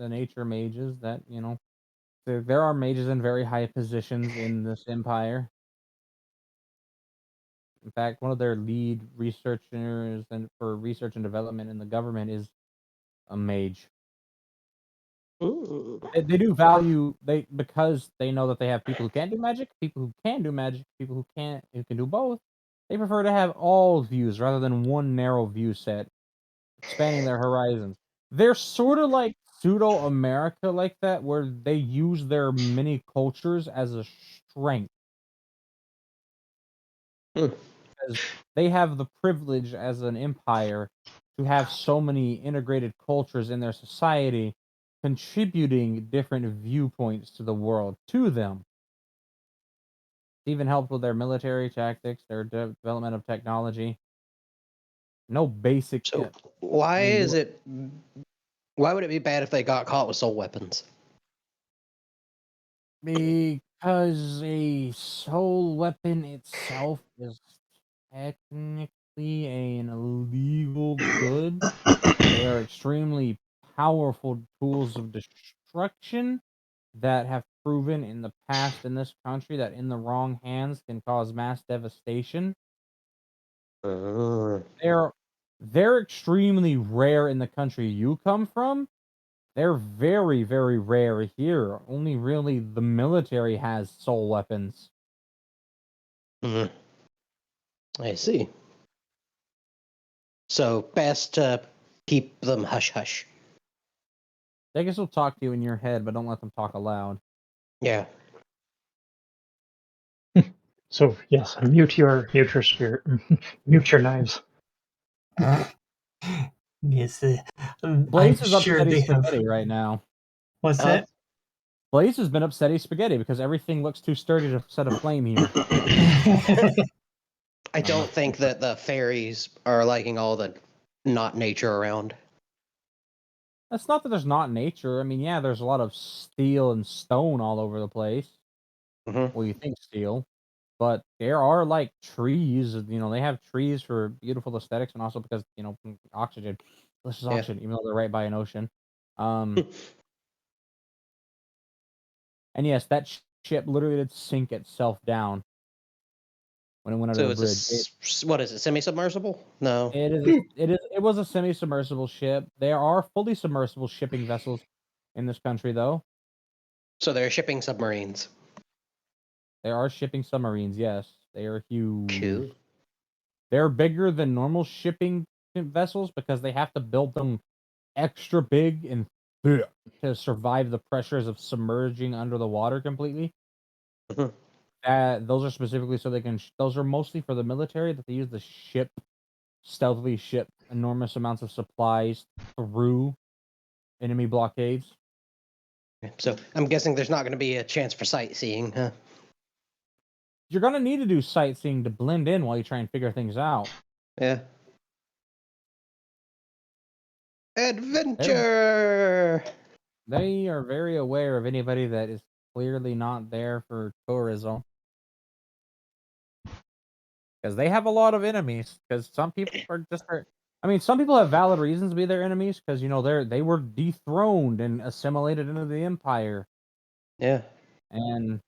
nature mages that, there are mages in very high positions in this empire. In fact, one of their lead researchers for research and development in the government is a mage. They do value because they know that they have people who can't do magic, people who can do magic, people who can do both. They prefer to have all views rather than one narrow view set, expanding their horizons. They're sort of like pseudo America like that, where they use their many cultures as a strength. Because they have the privilege as an empire to have so many integrated cultures in their society, contributing different viewpoints to the world to them. It even helped with their military tactics, their development of technology. No basic. So why would it be bad if they got caught with soul weapons? Because a soul weapon itself is technically an illegal good. They are extremely powerful tools of destruction that have proven in the past in this country that in the wrong hands can cause mass devastation. They're They're extremely rare in the country you come from. They're very, very rare here. Only really the military has soul weapons. I see. So best to keep them hush hush. They can still talk to you in your head, but don't let them talk aloud. Yeah. So yes, mute your spirit, mute your knives. Yes, Blaze I'm is sure upsetty they have. spaghetti right now. What's that? Blaze has been upsetty spaghetti because everything looks too sturdy to set a flame here. I don't think that the fairies are liking all the not nature around. That's not that there's not nature. I mean, yeah, there's a lot of steel and stone all over the place. Mhm. Well, you think steel, but there are like trees. They have trees for beautiful aesthetics and also because oxygen. This is Yeah. oxygen, even though they're right by an ocean. And yes, that ship literally did sink itself down when it went under So the it's bridge. what is it? Semi-submersible? No. It was a semi-submersible ship. There are fully submersible shipping vessels in this country, though. So they're shipping submarines. There are shipping submarines, yes. They are huge. Cool. They're bigger than normal shipping vessels because they have to build them extra big and thick to survive the pressures of submerging under the water completely. Mhm. Those are specifically so they can. Those are mostly for the military that they use the ship stealthily ship enormous amounts of supplies through enemy blockades. So I'm guessing there's not going to be a chance for sightseeing, huh? You're gonna need to do sightseeing to blend in while you try and figure things out. Yeah. Adventure. They are very aware of anybody that is clearly not there for tourism. Because they have a lot of enemies. Because some people are just. Some people have valid reasons to be their enemies. Because they were dethroned and assimilated into the empire. Yeah. And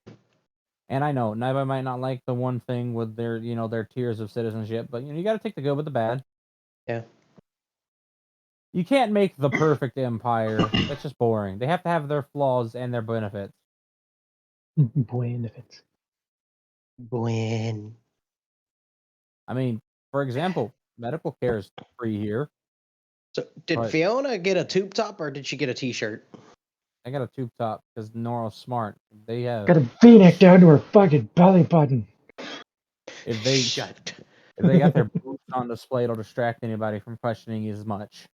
I know Naiba might not like the one thing with their tiers of citizenship, but you got to take the good with the bad. Yeah. You can't make the perfect empire. That's just boring. They have to have their flaws and their benefits. Benefits. When. I mean, for example, medical care is free here. So did Fiona get a tube top or did she get a t-shirt? I got a tube top because Nora's smart. They have got a V-neck down to her fucking belly button. if they got their boobs on display, it'll distract anybody from questioning you as much.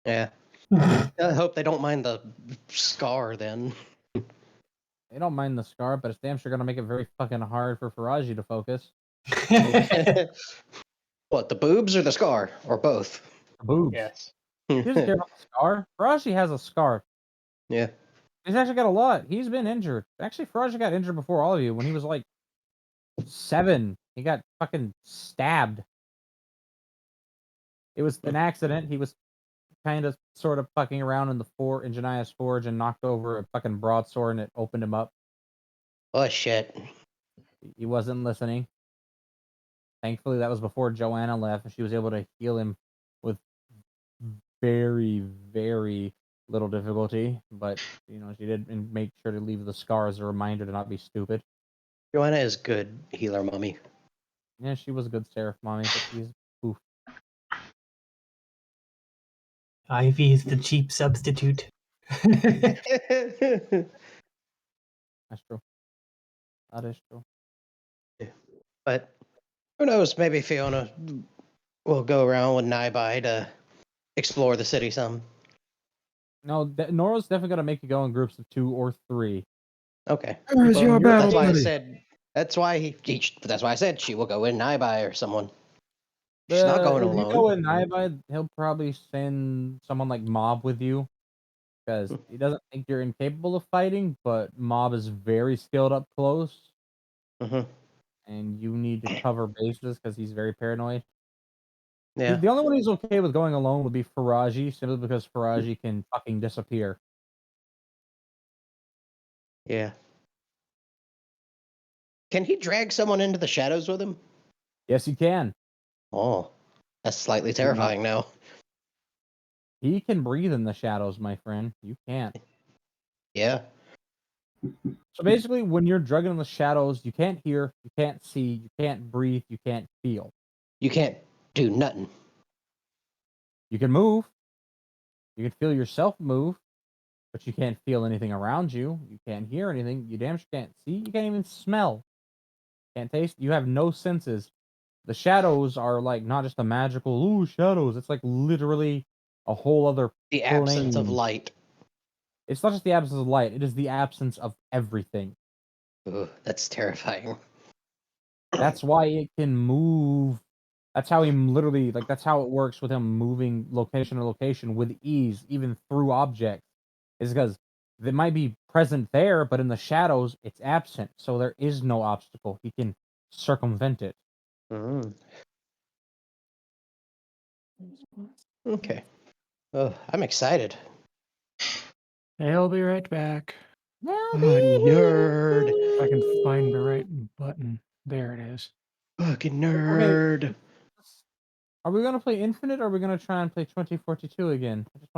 Yeah. I hope they don't mind the scar then. They don't mind the scar, but it's damn sure gonna make it very fucking hard for Faraji to focus. What, the boobs or the scar? Or both? The boobs. Yes. He doesn't care about the scar. Faraji has a scar. Yeah. He's actually got a lot. He's been injured. Actually, Faraji got injured before all of you when he was like 7. He got fucking stabbed. It was an accident. He was kind of sort of fucking around in Jania's forge and knocked over a fucking broadsword and it opened him up. Oh shit. He wasn't listening. Thankfully, that was before Joanna left, and she was able to heal him with very, very little difficulty. But she did make sure to leave the scar as a reminder to not be stupid. Joanna is good healer mommy. Yeah, she was a good Seraph mommy, but she's poof. Ivy is the cheap substitute. That's true. That is true. But who knows? Maybe Fiona will go around with Naibai to explore the city some. No, Nora's definitely gonna make you go in groups of 2 or 3. Okay. Where's your battle That's why I buddy? said. That's why That's why I said she will go with Naibai or someone. She's not going If alone. you go with Naiba, he'll probably send someone like Mob with you. Because he doesn't think you're incapable of fighting, but Mob is very skilled up close. Mm-hmm. And you need to cover bases because he's very paranoid. Yeah. The only one who's okay with going alone would be Faraji, simply because Faraji can fucking disappear. Yeah. Can he drag someone into the shadows with him? Yes, he can. Oh, That's slightly terrifying now. He can breathe in the shadows, my friend. You can't. Yeah. So basically, when you're drugging in the shadows, you can't hear, you can't see, you can't breathe, you can't feel. You can't do nothing. You can move. You can feel yourself move, but you can't feel anything around you. You can't hear anything. You damn sure can't see. You can't even smell. Can't taste. You have no senses. The shadows are like not just a magical, ooh, shadows. It's like literally a whole other The absence of plane. light. It's not just the absence of light. It is the absence of everything. Ugh, that's terrifying. That's why it can move. That's how he literally, like, that's how it works with him moving location to location with ease, even through objects. Is because they might be present there, but in the shadows, it's absent. So there is no obstacle. He can circumvent it. Mm. Okay. Oh, I'm excited. I'll be right back. Nerd. If I can find the right button. There it is. Fucking nerd. Are we gonna play Infinite, or are we gonna try and play 2042 again?